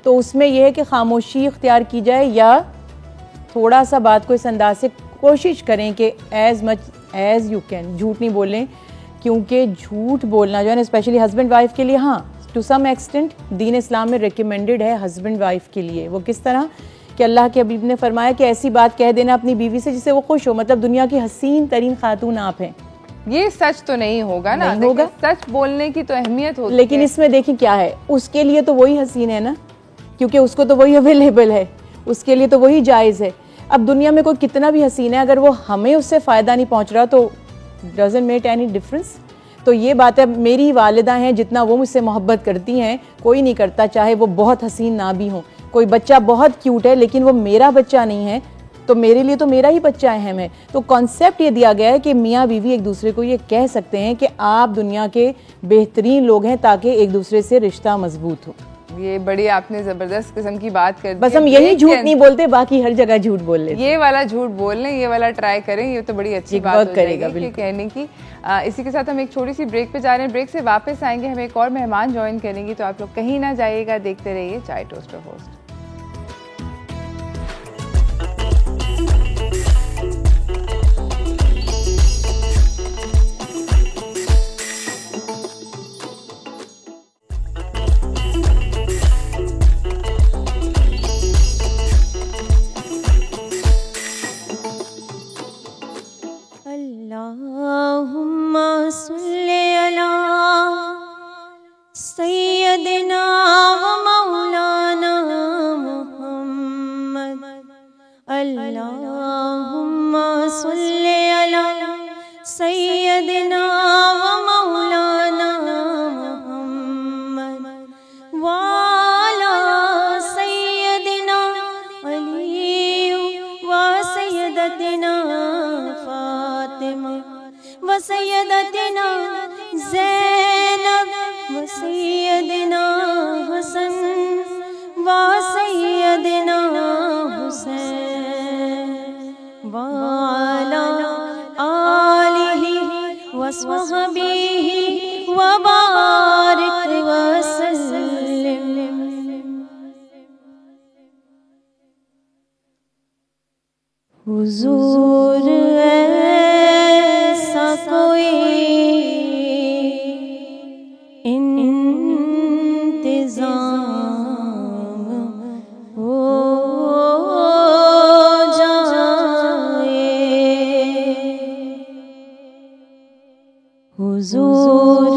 तो उसमें यह है कि खामोशी इख्तियार की जाए या थोड़ा सा बात को इस अंदाज से कोशिश करें कि as much as you can, झूठ नहीं बोलें, क्योंकि झूठ बोलना जो है ना स्पेशली हस्बैंड वाइफ के लिए, हाँ टू सम एक्सटेंट दीन इस्लाम में रिकमेंडेड है हस्बैंड वाइफ के लिए। वो किस तरह कि अल्लाह के हबीब ने फरमाया कि ऐसी बात कह देना अपनी बीवी से जिससे वो खुश हो, मतलब दुनिया की हसीन तरीन खातून आप हैं। ये सच तो नहीं होगा ना, नहीं होगा, सच बोलने की तो अहमियत होती लेकिन है। इसमें देखिए क्या है, उसके लिए तो वही हसीन है ना, क्योंकि उसको तो वही अवेलेबल है, उसके लिए तो वही जायज़ है। अब दुनिया में कोई कितना भी हसीन है, अगर वो हमें उससे फ़ायदा नहीं पहुंच रहा तो डजंट मेक एनी डिफरेंस। तो ये बात है, मेरी वालिदा हैं, जितना वो मुझसे मोहब्बत करती हैं कोई नहीं करता, चाहे वो बहुत हसीन ना भी हो। कोई बच्चा बहुत क्यूट है लेकिन वो मेरा बच्चा नहीं है, तो मेरे लिए तो मेरा ही बच्चा अहम है। तो कॉन्सेप्ट ये दिया गया है कि मियाँ बीवी एक दूसरे को ये कह सकते हैं कि आप दुनिया के बेहतरीन लोग हैं, ताकि एक दूसरे से रिश्ता मजबूत हो। ये बड़ी आपने जबरदस्त किस्म की बात कर दी। बस हम यही झूठ नहीं बोलते, बाकी हर जगह झूठ बोल लेते। ये वाला झूठ बोल लें, ये वाला ट्राई करें, ये तो बड़ी अच्छी बात हो जाएगी कि कहने की। इसी के साथ हम एक छोटी सी ब्रेक पे जा रहे हैं, ब्रेक से वापस आएंगे, हमें एक और मेहमान ज्वाइन करेंगी, तो आप लोग कहीं ना जाइएगा, देखते रहिए चाय टोस्ट पे होस्ट। अल्लाहुम्मा सल्ली अला सय्यदिना व मौलाना मुहम्मद। अल्लाहुम्मा सल्ली अला सय्यदिना व मौलाना मुहम्मद व अला सय्यदिना अली व सय्यदतिना व सय्यदतिना ज़ैनब व सय्यदिना हसन व सय्यदिना हुसैन व अला आलिहि व स्वहबिहि व बारिक व सल्लिम। हुजूर ऐसा कोई इंतज़ाम हो जाए, हुजूर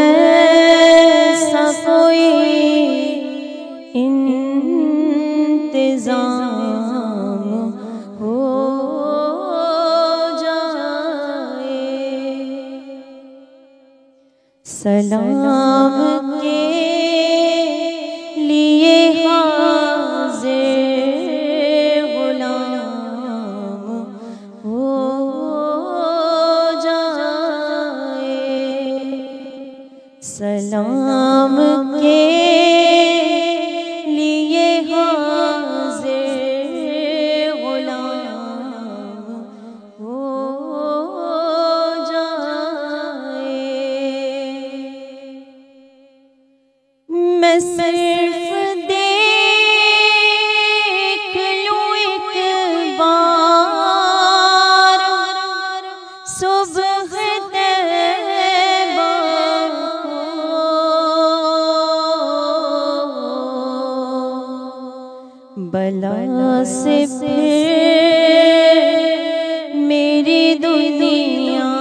ऐसा कोई इंतज़ाम हो जाए। सलाम के लिए हाज़िर गुलाम हो जाए। सलाम के लिए हाज़िर गुलाम हो जाए। मैं सिर्फ देख लूं एक बार सुबह तैबा को, बला से फिर मेरी दुनिया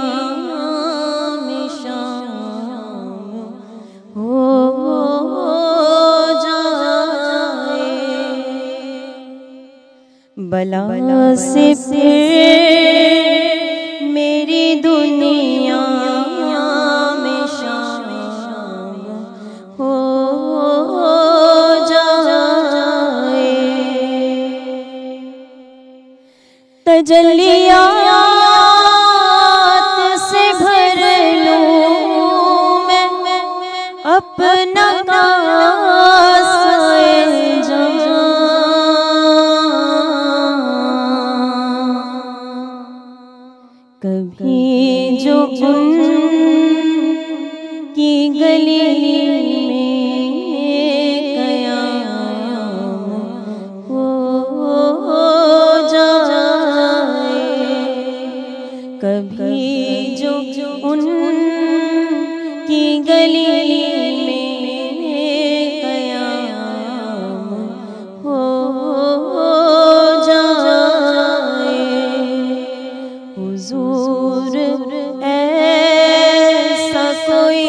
में शाम हो जाए। बला से फिर मेरी दुनिया में शाम हो जाए। तजल्लियात से भर लूं मैं अपना कासाए जहां, कभी जो उनकी गली में कयाम हो जाए, कभी जो उनकी गली में क़याम हो जाए, हुजूर ऐसा कोई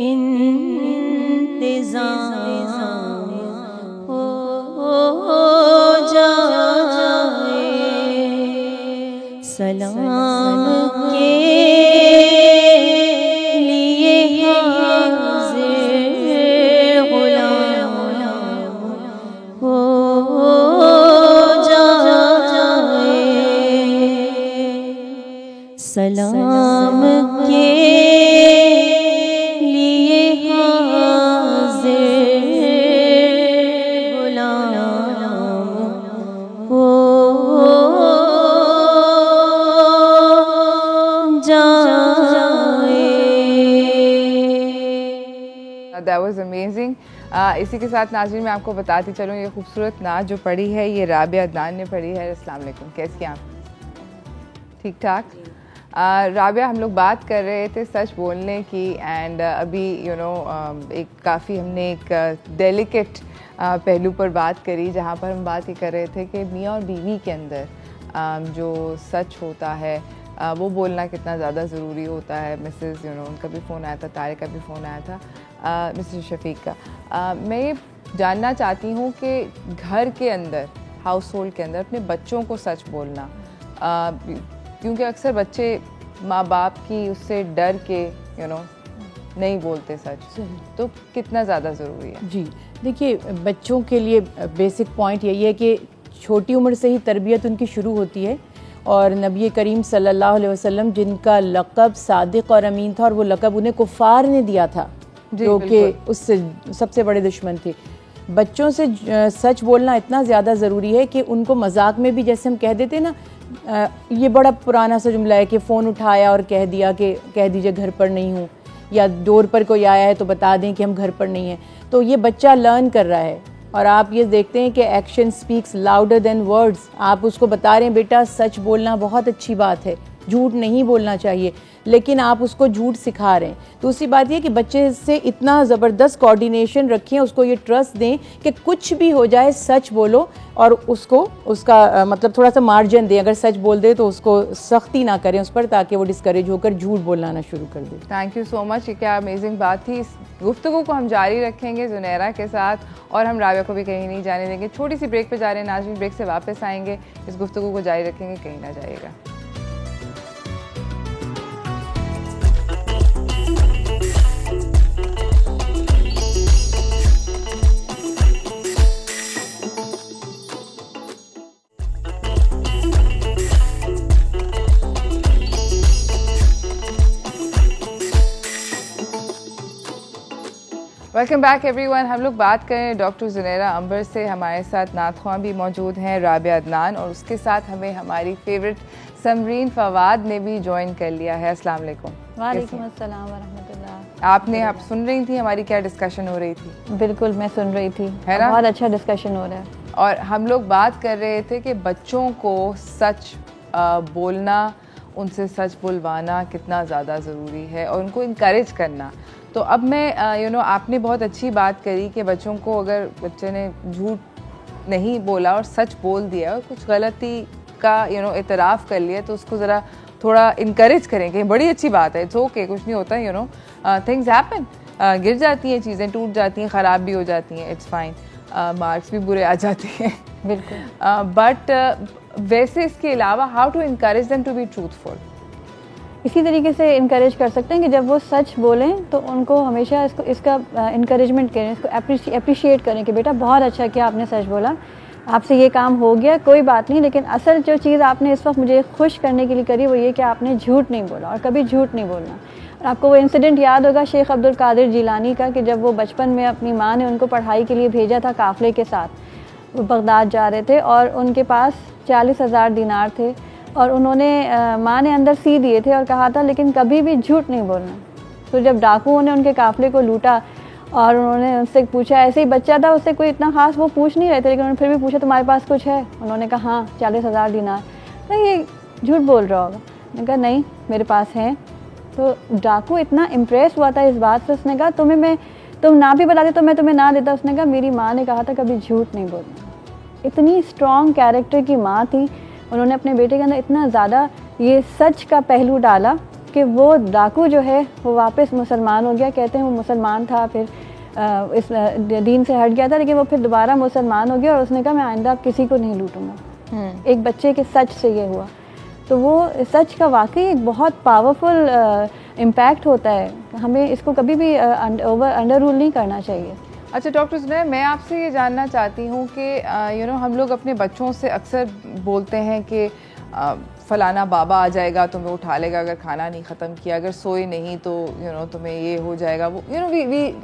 इंतज़ाम हो जाए, सलाम के लिए हाज़िर गुलाम हो जाए, सलाम के लिए हाज़िर गुलाम हो That was amazing. इसी के साथ नाज़रीन मैं आपको बताती चलूँ, ये खूबसूरत नात जो पढ़ी है ये राबिया अदनान ने पढ़ी है। अस्सलाम वालेकुम, कैसी हैं आप? ठीक ठाक। राबिया, हम लोग बात कर रहे थे सच बोलने की एंड अभी एक काफ़ी हमने एक डेलिकेट पहलू पर बात करी, जहाँ पर हम बात ये कर रहे थे कि मियाँ और बीवी के अंदर जो सच होता है वो बोलना कितना ज़्यादा ज़रूरी होता है। मिसेस उनका भी फ़ोन आया था, तारिक का भी फ़ोन आया था, मिसेस शफीक का। मैं ये जानना चाहती हूँ कि घर के अंदर, हाउस होल्ड के अंदर अपने बच्चों को सच बोलना, क्योंकि अक्सर बच्चे माँ बाप की उससे डर के नहीं बोलते सच, तो कितना ज़्यादा ज़रूरी है? जी देखिए, बच्चों के लिए बेसिक पॉइंट यही है कि छोटी उम्र से ही तरबियत उनकी शुरू होती है। और नबी करीम सल्लल्लाहु अलैहि वसल्लम जिनका लक़ब सादिक़ और अमीन था, और वो लक़ब उन्हें कुफ़ार ने दिया था जो कि उससे सबसे बड़े दुश्मन थे। बच्चों से सच बोलना इतना ज़्यादा ज़रूरी है कि उनको मजाक में भी, जैसे हम कह देते ना, ये बड़ा पुराना सा जुमला है कि फ़ोन उठाया और कह दिया कि कह दीजिए घर पर नहीं हूँ, या डोर पर कोई आया है तो बता दें कि हम घर पर नहीं हैं। तो ये बच्चा लर्न कर रहा है, और आप ये देखते हैं कि action speaks louder than words. आप उसको बता रहे हैं बेटा सच बोलना बहुत अच्छी बात है, झूठ नहीं बोलना चाहिए, लेकिन आप उसको झूठ सिखा रहे हैं। दूसरी बात ये कि बच्चे से इतना ज़बरदस्त कोऑर्डिनेशन रखें, उसको ये ट्रस्ट दें कि कुछ भी हो जाए सच बोलो, और उसको उसका मतलब थोड़ा सा मार्जिन दें। अगर सच बोल दे तो उसको सख्ती ना करें उस पर, ताकि वो डिस्करेज होकर झूठ बोलना ना शुरू कर दे। थैंक यू सो मच, ये क्या अमेजिंग बात थी। इस गुफ्तगू को हम जारी रखेंगे ज़ुनैरा के साथ, और हम राबिया को भी कहीं नहीं जाने देंगे। छोटी सी ब्रेक पे जा रहे हैं नाज़रीन, ब्रेक से वापस आएंगे, इस गुफ्तगू को जारी रखेंगे, कहीं ना जाइएगा। Welcome back everyone. हम लोग बात करें डॉक्टर ज़ुनैरा अंबर से। हमारे साथ नात ख़्वां भी मौजूद हैं, राबिया अदनान, और उसके साथ हमें हमारी फेवरेट समरीन फवाद ने भी ज्वाइन कर लिया है। अस्सलाम वालेकुम। वालेकुम अस्सलाम वरहमतुल्लाह। आप सुन रही थी हमारी क्या डिस्कशन हो रही थी? बिल्कुल मैं सुन रही थी, है ना? बहुत अच्छा डिस्कशन हो रहा है। और हम लोग बात कर रहे थे कि बच्चों को सच बोलना, उनसे सच बुलवाना कितना ज़्यादा ज़रूरी है, और उनको इनकरेज करना। तो अब मैं आपने बहुत अच्छी बात करी कि बच्चों को, अगर बच्चे ने झूठ नहीं बोला और सच बोल दिया और कुछ गलती का इतराफ़ कर लिया, तो उसको ज़रा थोड़ा इनकरेज करें कि बड़ी अच्छी बात है, इट्स ओके, कुछ नहीं होता, थिंग्स हैपन, गिर जाती हैं चीज़ें, टूट जाती हैं, ख़राब भी हो जाती हैं, इट्स फाइन, मार्क्स भी बुरे आ जाते हैं, बिल्कुल। बट वैसे इसके अलावा how to encourage them to be truthful? इसी तरीके से इनकरेज कर सकते हैं कि जब वो सच बोलें तो उनको हमेशा इसका इनकरेजमेंट करें, इसको अप्रिशिएट करें कि बेटा बहुत अच्छा किया, आपने सच बोला, आपसे ये काम हो गया, कोई बात नहीं, लेकिन असल जो चीज़ आपने इस वक्त मुझे खुश करने के लिए करी वो ये कि आपने झूठ नहीं बोला, और कभी झूठ नहीं बोलना। और आपको वो इंसिडेंट याद होगा शेख अब्दुल कादिर जिलानी का, कि जब वो बचपन में अपनी माँ ने उनको पढ़ाई के लिए भेजा था काफ़िले के साथ, वो बगदाद जा रहे थे और उनके पास 40,000 दिनार थे, और उन्होंने माँ ने अंदर सी दिए थे और कहा था लेकिन कभी भी झूठ नहीं बोलना। तो जब डाकुओं ने उनके काफ़िले को लूटा और उन्होंने उनसे पूछा, ऐसे ही बच्चा था, उससे कोई इतना ख़ास वो पूछ नहीं रहे थे, लेकिन उन्होंने फिर भी पूछा तुम्हारे पास कुछ है? उन्होंने कहा हाँ 40,000 दिनार। तो ये झूठ बोल रहा होगा। मैंने कहा नहीं मेरे पास है। तो डाकू इतना इम्प्रेस हुआ था इस बात से, उसने कहा तुम ना भी बताते तो मैं तुम्हें ना देता। उसने कहा मेरी माँ ने कहा था कभी झूठ नहीं बोलना। इतनी स्ट्रॉन्ग कैरेक्टर की माँ थी, उन्होंने अपने बेटे के अंदर इतना ज़्यादा ये सच का पहलू डाला कि वो डाकू जो है वो वापस मुसलमान हो गया। कहते हैं वो मुसलमान था, फिर इस दीन से हट गया था, लेकिन वो फिर दोबारा मुसलमान हो गया और उसने कहा मैं आइंदा अब किसी को नहीं लूटूंगा। एक बच्चे के सच से ये हुआ। तो वो सच का वाकई एक बहुत पावरफुल इम्पैक्ट होता है, हमें इसको कभी भी अंडर रूल नहीं करना चाहिए। अच्छा डॉक्टर सुनैया, मैं आपसे ये जानना चाहती हूँ कि हम लोग अपने बच्चों से अक्सर बोलते हैं कि फलाना बाबा आ जाएगा तुम्हें उठा लेगा अगर खाना नहीं ख़त्म किया, अगर सोए नहीं तो तुम्हें ये हो जाएगा, वो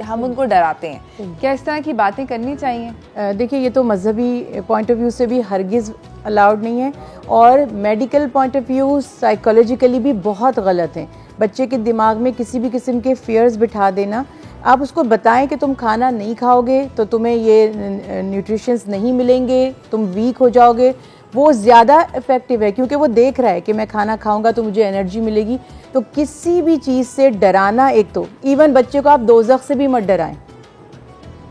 हम उनको डराते हैं। क्या इस तरह की बातें करनी चाहिए? देखिए ये तो मजहबी पॉइंट ऑफ व्यू से भी हरगिज़ अलाउड नहीं है और medical point of view psychologically भी बहुत गलत हैं। बच्चे के दिमाग में किसी भी किस्म के फियर्स बिठा देना, आप उसको बताएं कि तुम खाना नहीं खाओगे तो तुम्हें ये न्यूट्रिशंस नहीं मिलेंगे, तुम वीक हो जाओगे, वो ज़्यादा इफ़ेक्टिव है क्योंकि वो देख रहा है कि मैं खाना खाऊंगा तो मुझे एनर्जी मिलेगी। तो किसी भी चीज़ से डराना, एक तो इवन बच्चे को आप दोज़ख से भी मत डराएं।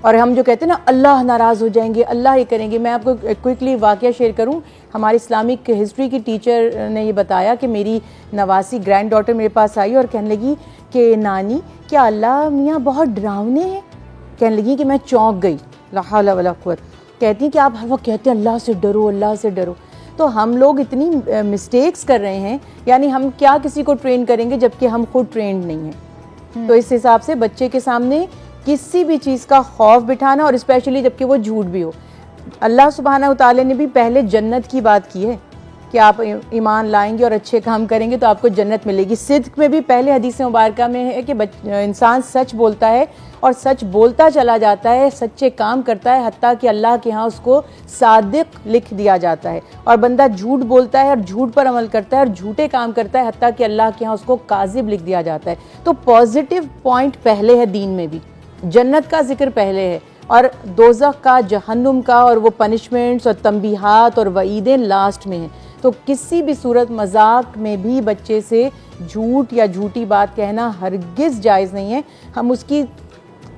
और हम जो कहते हैं ना अल्लाह नाराज़ हो जाएंगे, अल्लाह ये करेंगे, मैं आपको क्विकली वाक़या शेयर करूं। हमारी इस्लामिक हिस्ट्री की टीचर ने ये बताया कि मेरी नवासी ग्रैंड डॉटर मेरे पास आई और कहने लगी कि नानी क्या अल्लाह मियाँ बहुत डरावने हैं? कहने लगी कि मैं चौंक गई। ला हौला वला कुव्वत। कहती हैं कि आप हर वक्त कहते हैं अल्लाह से डरो, अल्लाह से डरो। तो हम लोग इतनी मिस्टेक्स कर रहे हैं, यानी हम क्या किसी को ट्रेन करेंगे जबकि हम खुद ट्रेंड नहीं हैं। तो इस हिसाब से बच्चे के सामने किसी भी चीज़ का खौफ बिठाना, और स्पेशली जबकि वो झूठ भी हो। अल्लाह सुब्हानहू तआला ने भी पहले जन्नत की बात की है कि आप ईमान लाएंगे और अच्छे काम करेंगे तो आपको जन्नत मिलेगी। सिद्क में भी पहले हदीस मुबारका में है कि इंसान सच बोलता है और सच बोलता चला जाता है, सच्चे काम करता है, हत्ता कि अल्लाह के यहाँ उसको सादिक लिख दिया जाता है। और बंदा झूठ बोलता है और झूठ पर अमल करता है और झूठे काम करता है, हत्ता कि अल्लाह के यहाँ उसको काजिब लिख दिया जाता है। तो पॉजिटिव पॉइंट पहले है दीन में भी, जन्नत का जिक्र पहले है और दोज़ख का, जहन्नुम का और वो पनिशमेंट्स और तंबीहात और वईदें लास्ट में हैं। तो किसी भी सूरत मजाक में भी बच्चे से झूठ या झूठी बात कहना हरगिज़ जायज़ नहीं है। हम उसकी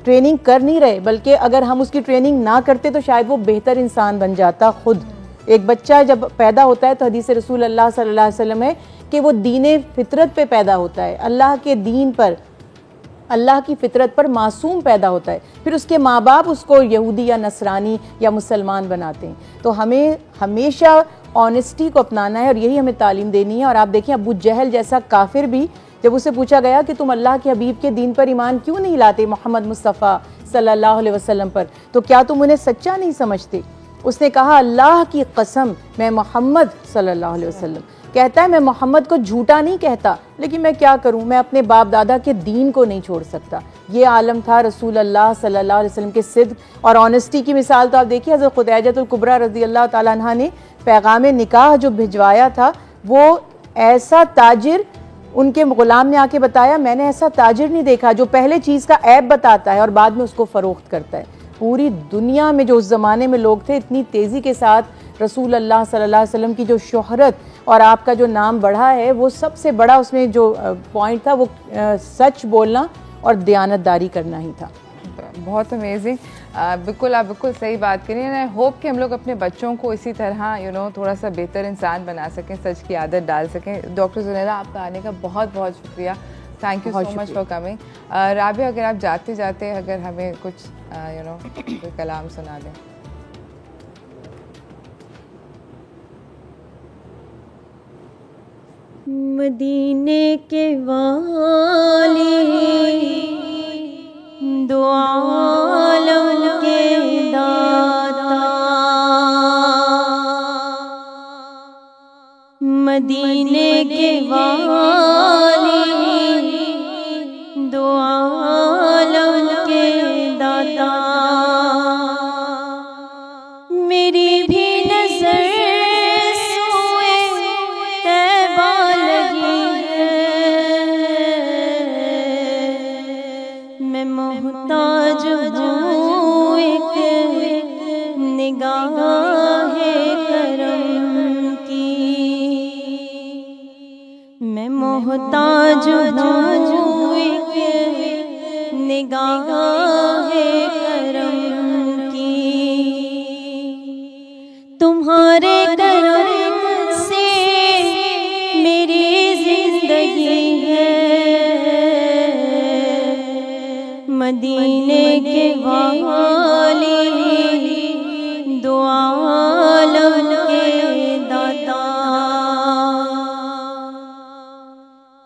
ट्रेनिंग कर नहीं रहे, बल्कि अगर हम उसकी ट्रेनिंग ना करते तो शायद वो बेहतर इंसान बन जाता खुद। एक बच्चा जब पैदा होता है तो हदीस रसूल अल्लाह सल्लल्लाहु अलैहि वसल्लम है कि वो दीन फितरत पे पैदा होता है, अल्लाह के दीन पर, अल्लाह की फितरत पर मासूम पैदा होता है। फिर उसके माँ बाप उसको यहूदी या नसरानी या मुसलमान बनाते हैं। तो हमें हमेशा ऑनेस्टी को अपनाना है और यही हमें तालीम देनी है। और आप देखिए अबू जहल जैसा काफिर भी, जब उसे पूछा गया कि तुम अल्लाह के हबीब के दीन पर ईमान क्यों नहीं लाते, मोहम्मद मुस्तफ़ा सल्लल्लाहु अलैहि वसल्लम पर, तो क्या तुम उन्हें सच्चा नहीं समझते? उसने कहा अल्लाह की कसम मैं मोहम्मद सल्लल्लाहु अलैहि वसल्लम, कहता है मैं मोहम्मद को झूठा नहीं कहता, लेकिन मैं क्या करूं, मैं अपने बाप दादा के दीन को नहीं छोड़ सकता। ये आलम था रसूल अल्लाह सल्लल्लाहु अलैहि वसल्लम के सिद्क़ और ऑनेस्टी की मिसाल। तो आप देखिए हज़रत खुदैजतुल कुबरा रज़ी अल्लाह ताला अन्हा ने पैगाम निकाह जो भिजवाया था, वो ऐसा ताजिर, उनके गुलाम ने आके बताया मैंने ऐसा ताजिर नहीं देखा जो पहले चीज़ का ऐब बताता है और बाद में उसको फ़रोख्त करता है। पूरी दुनिया में जो उस ज़माने में लोग थे, इतनी तेज़ी के साथ रसूल अल्लाह सल्लल्लाहु अलैहि वसल्लम की जो शोहरत और आपका जो नाम बढ़ा है, वो सबसे बड़ा उसमें जो पॉइंट था वो सच बोलना और दयानतदारी करना ही था। बहुत अमेजिंग, बिल्कुल आप बिल्कुल सही बात करें। आई होप कि हम लोग अपने बच्चों को इसी तरह थोड़ा सा बेहतर इंसान बना सकें, सच की आदत डाल सकें। डॉक्टर ज़ुनैरा आपका आने का बहुत बहुत शुक्रिया, thank you so much for coming. Rabia अगर आप जाते जाते अगर हमें कुछ कोई कलाम सुना दें। मदीने के वाली दो आलम के दाता, मदीने के वाली दो आलम के दाता, मेरी भी नजर सोए तैबा लगी है, मैं मोहताज हूँ एक निगाह करम की। मैं मोहताज हूँ एक निगाहे करम की, तुम्हारे करम से मेरी जिंदगी है, मदीने के वाली दो आलम के दाता,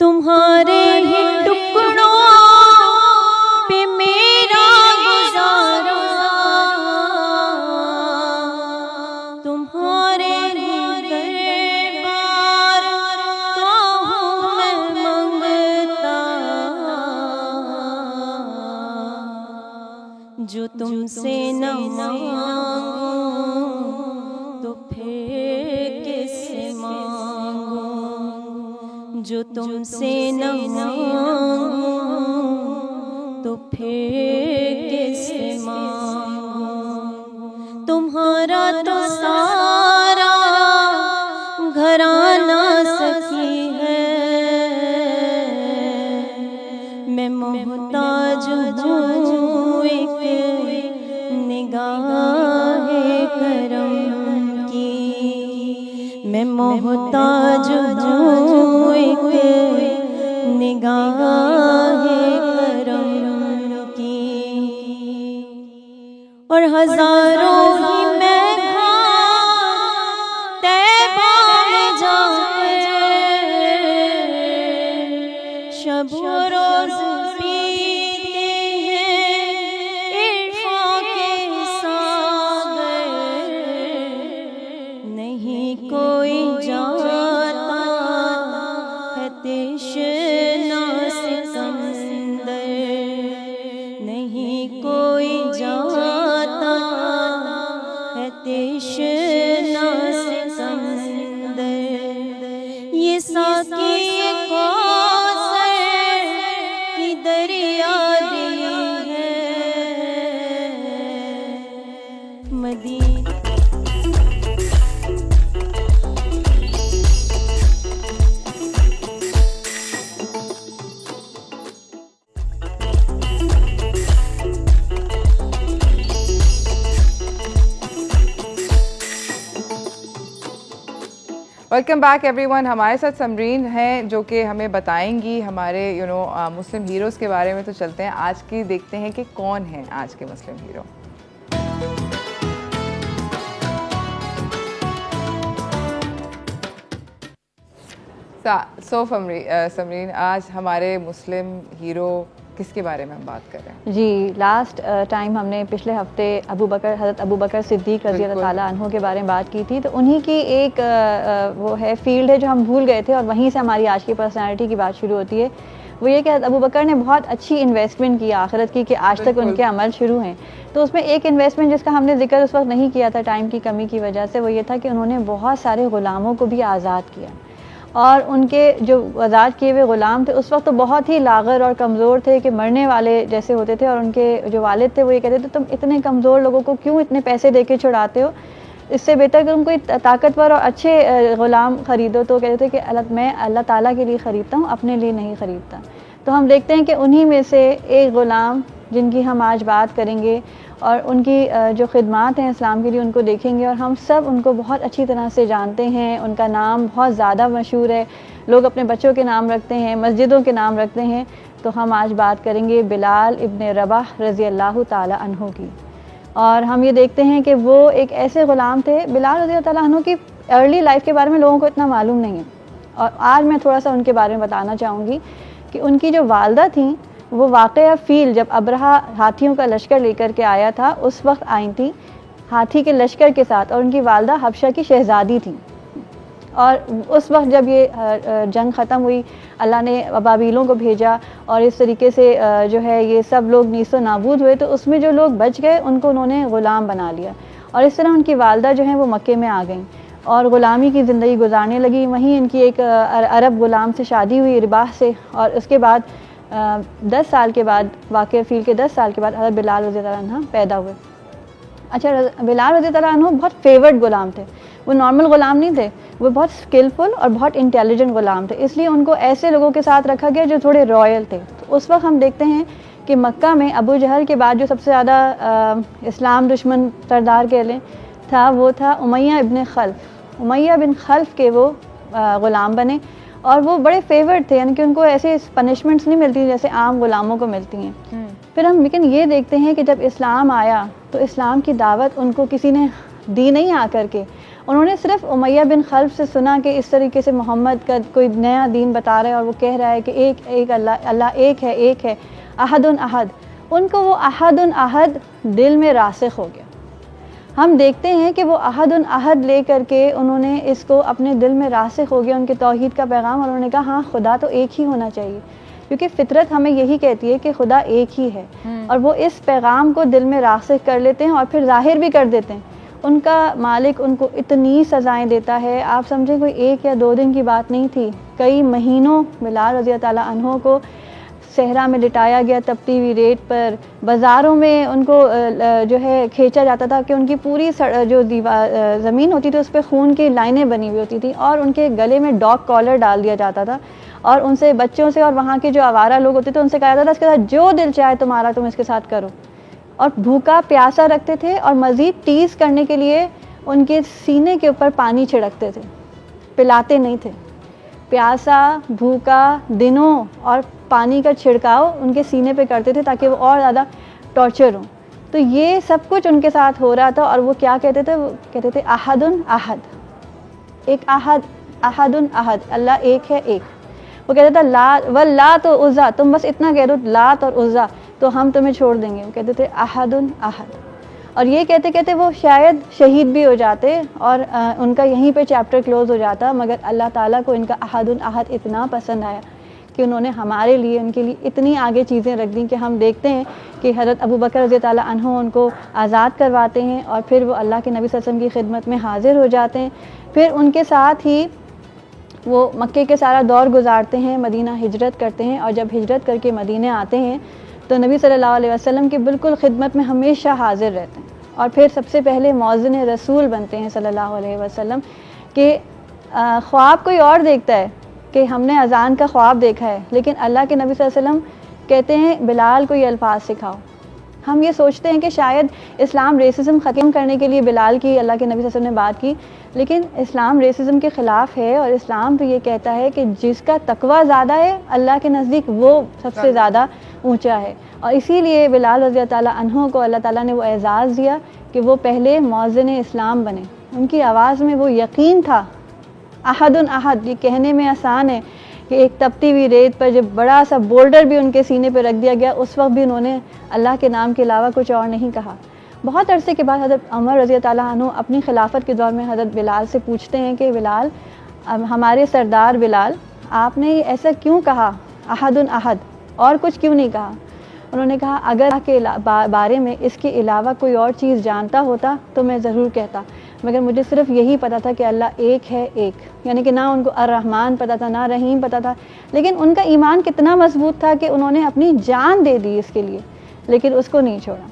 तुम्हारे ही टुकड़ों पे मेरा गुजारा, तुम्हारे दरबार का हूँ मैं मंगता, जो तुमसे न मांगूं तो फिर किससे मांगूं, जो तुमसे न मांगूं तो फिर किससे मांगूं, तुम्हारा तो सारा घराना सखी है, मैं मोहताज हूँ एक निगाहे करम की, मैं मोहताज हूँ एक निगाहे करम की, और हजारों ही मैं तैबा में जाकर शब रोज पीते हैं इरफां के सागर, नहीं कोई जाता है तृष्णा सिकंदर, नहीं कोई जाता है तृष्णा सिकंदर, ये साकी कौसर की दरिया दिली है, मदीना वेलकम बैक एवरीवन। हमारे साथ समरीन हैं जो कि हमें बताएंगी हमारे मुस्लिम हीरोज़ के बारे में। तो चलते हैं आज की, देखते हैं कि कौन है आज के मुस्लिम हीरो। समरीन, आज हमारे मुस्लिम हीरो किसके बारे में हम बात कर रहे हैं? जी, लास्ट टाइम हमने पिछले हफ्ते हज़रत अबू बकर सिद्दीक़ रज़ी अल्लाह ताला अन्हु के बारे में बात की थी। तो उन्हीं की एक वो है फील्ड है जो हम भूल गए थे, और वहीं से हमारी आज की पर्सनैलिटी की बात शुरू होती है। वो ये कि अबू बकर ने बहुत अच्छी इन्वेस्टमेंट की आखिरत की, कि आज तक उनके अमल शुरू हैं। तो उसमें एक इन्वेस्टमेंट जिसका हमने जिक्र उस वक्त नहीं किया था टाइम की कमी की वजह से, वो ये था कि उन्होंने बहुत सारे ग़ुलामों को भी आज़ाद किया, और उनके जो आज़ाद किए हुए ग़ुलाम थे उस वक्त तो बहुत ही लाग़र और कमज़ोर थे कि मरने वाले जैसे होते थे। और उनके जो वालिद थे वो ये कहते थे, तुम इतने कमज़ोर लोगों को क्यों इतने पैसे दे के छुड़ाते हो, इससे बेहतर कि तुम कोई ताकतवर और अच्छे ग़ुलाम ख़रीदो। तो कहते थे कि मैं अल्लाह ताला के लिए ख़रीदता हूँ, अपने लिए नहीं ख़रीदता। तो हम देखते हैं कि उन्हीं में से एक ग़ुलाम जिनकी हम आज बात करेंगे, और उनकी जो खिदमात हैं इस्लाम के लिए उनको देखेंगे, और हम सब उनको बहुत अच्छी तरह से जानते हैं। उनका नाम बहुत ज़्यादा मशहूर है, लोग अपने बच्चों के नाम रखते हैं, मस्जिदों के नाम रखते हैं। तो हम आज बात करेंगे बिलाल इब्न रबाह रज़ी अल्लाह ताला अन्हु की। और हम ये देखते हैं कि वो एक ऐसे ग़ुलाम थे। बिलाल रज़ी अल्लाह ताला अन्हु की अर्ली लाइफ के बारे में लोगों को इतना मालूम नहीं है, और आज मैं थोड़ा सा उनके बारे में बताना चाहूँगी कि उनकी जो वालदा थी वो वाक़या फ़ील जब अब्रहा हाथियों का लश्कर लेकर के आया था उस वक्त आई थी हाथी के लश्कर के साथ, और उनकी वालदा हबशा की शहज़ादी थी। और उस वक्त जब ये जंग ख़त्म हुई, अल्लाह ने अबाबीलों को भेजा, और इस तरीके से जो है ये सब लोग नीस्तो नाबूद हुए। तो उसमें जो लोग बच गए उनको उन्होंने ग़ुलाम बना लिया, और इस तरह उनकी वालदा जो है वो मक्के में आ गई और ग़ुलामी की ज़िंदगी गुजारने लगी। वहीं इनकी एक अरब ग़ुलाम से शादी हुई, रिबाह से, और उसके बाद 10 साल के बाद, वाक़या फ़ील के 10 साल के बाद हज़रत बिलाल रज़ी अल्लाह अन्हु पैदा हुए। अच्छा, बिलाल रज़ी अल्लाह अन्हु बहुत फेवर्ड ग़ुलाम थे, वो नॉर्मल ग़ुलाम नहीं थे, वो बहुत स्किलफुल और बहुत इंटेलिजेंट ग़ुलाम थे, इसलिए उनको ऐसे लोगों के साथ रखा गया जो थोड़े रॉयल थे। तो उस वक्त हम देखते हैं कि मक्का में अबू जहल के बाद जो सबसे ज़्यादा इस्लाम दुश्मन सरदार कह लें था, वो था उमैया इब्न खल्फ। उमैया बिन खल्फ के वो ग़ुलाम बने और वो बड़े फेवर्ड थे, यानी कि उनको ऐसे पनिशमेंट्स नहीं मिलती जैसे आम ग़ुलामों को मिलती हैं। फिर हम लेकिन ये देखते हैं कि जब इस्लाम आया तो इस्लाम की दावत उनको किसी ने दी नहीं आकर के, उन्होंने सिर्फ उमैया बिन खल्फ से सुना कि इस तरीके से मोहम्मद का कोई नया दीन बता रहा है और वो कह रहा है कि एक अल्लाह एक है, अहदुन अहद। उनको वो अहदुन अहद दिल में रासिख हो गया। हम देखते हैं कि वो अहदुन अहद ले करके उन्होंने इसको अपने दिल में रासिख हो गया, उनके तौहीद का पैगाम, और उन्होंने कहा हाँ खुदा तो एक ही होना चाहिए, क्योंकि फितरत हमें यही कहती है कि खुदा एक ही है। और वो इस पैगाम को दिल में रासिख कर लेते हैं और फिर ज़ाहिर भी कर देते हैं। उनका मालिक उनको इतनी सज़ाएं देता है, आप समझें कोई 1 या 2 दिन की बात नहीं थी, कई महीनों बिलाल रज़ी अल्लाह ताला अन्हो को सहरा में लिटाया गया, तपती हुई रेत पर, बाज़ारों में उनको जो है खींचा जाता था कि उनकी पूरी जो दीवार ज़मीन होती थी उस पर खून की लाइनें बनी हुई होती थी, और उनके गले में डॉग कॉलर डाल दिया जाता था, और उनसे बच्चों से और वहाँ के जो आवारा लोग होते थे उनसे कहा जाता था इसके साथ जो दिल चाहे तुम्हारा तुम इसके साथ करो। और भूखा प्यासा रखते थे और मज़ीद टीज़ करने के लिए उनके सीने के ऊपर पानी छिड़कते थे, पिलाते नहीं थे। प्यासा भूखा दिनों और पानी का छिड़काव उनके सीने पे करते थे ताकि वो और ज़्यादा टॉर्चर हो। तो ये सब कुछ उनके साथ हो रहा था, और वो क्या कहते थे, वो कहते थे अहदुन अहद, एक अहद, अहदुन अहद, अल्लाह एक है एक। वो कहता था ला वल्लात और उज़्ज़ा, तुम बस इतना कह दो लात और उज़्ज़ा तो हम तुम्हें छोड़ देंगे। वो कहते थे अहदुन अहद, और ये कहते कहते वो शायद शहीद भी हो जाते और उनका यहीं पे चैप्टर क्लोज़ हो जाता। मगर अल्लाह ताला को इनका अहदुन अहद इतना पसंद आया कि उन्होंने हमारे लिए, उनके लिए इतनी आगे चीज़ें रख दी कि हम देखते हैं कि हज़रत अबू बकर रज़ी ताला अन्हु उनको आज़ाद करवाते हैं और फिर वो अल्लाह के नबी सल्लल्लाहु अलैहि वसल्लम की खिदमत में हाज़िर हो जाते हैं। फिर उनके साथ ही वो मक्के के सारा दौर गुजारते हैं, मदीना हिजरत करते हैं, और जब हिजरत करके मदीने आते हैं तो नबी सल्लल्लाहु अलैहि वसल्लम की बिल्कुल खिदमत में हमेशा हाज़िर रहते हैं, और फिर सबसे पहले मौज़िन रसूल बनते हैं सल्लल्लाहु अलैहि वसल्लम के। ख्वाब कोई और देखता है कि हमने अज़ान का ख्वाब देखा है, लेकिन अल्लाह के नबी सल्लल्लाहु अलैहि वसल्लम कहते हैं बिलाल को ये अल्फाज सिखाओ। हम ये सोचते हैं कि शायद इस्लाम रेसिज्म ख़त्म करने के लिए बिलाल की अल्लाह के नबी सल्लल्लाहु अलैहि वसल्लम ने बात की, लेकिन इस्लाम रेसिज्म के ख़िलाफ़ है, और इस्लाम तो ये कहता है कि जिसका तकवा ज़्यादा है अल्लाह के नज़दीक वो सबसे ज़्यादा ऊंचा है। और इसीलिए बिलाल रज़ी ताला अन्हु को अल्लाह ताला ने वो एज़ाज़ दिया कि वो पहले मौज़िन इस्लाम बने। उनकी आवाज़ में वो यकीन था, अहदुन अहद। ये कहने में आसान है कि एक तपती हुई रेत पर जब बड़ा सा बोल्डर भी उनके सीने पर रख दिया गया, उस वक्त भी उन्होंने अल्लाह के नाम के अलावा कुछ और नहीं कहा। बहुत अरसे के बाद हज़रत उमर रज़ी ताला अन्हु अपनी खिलाफत के दौर में हज़रत बिलाल से पूछते हैं कि बिलाल, हमारे सरदार बिलाल, आपने ऐसा क्यों कहा अहदुन अहद, और कुछ क्यों नहीं कहा? उन्होंने कहा अगर के बारे में इसके अलावा कोई और चीज़ जानता होता तो मैं ज़रूर कहता, मगर मुझे सिर्फ यही पता था कि अल्लाह एक है एक, यानी कि ना उनको अर्रहमान पता था ना रहीम पता था। लेकिन उनका ईमान कितना मजबूत था कि उन्होंने अपनी जान दे दी इसके लिए, लेकिन उसको नहीं छोड़ा।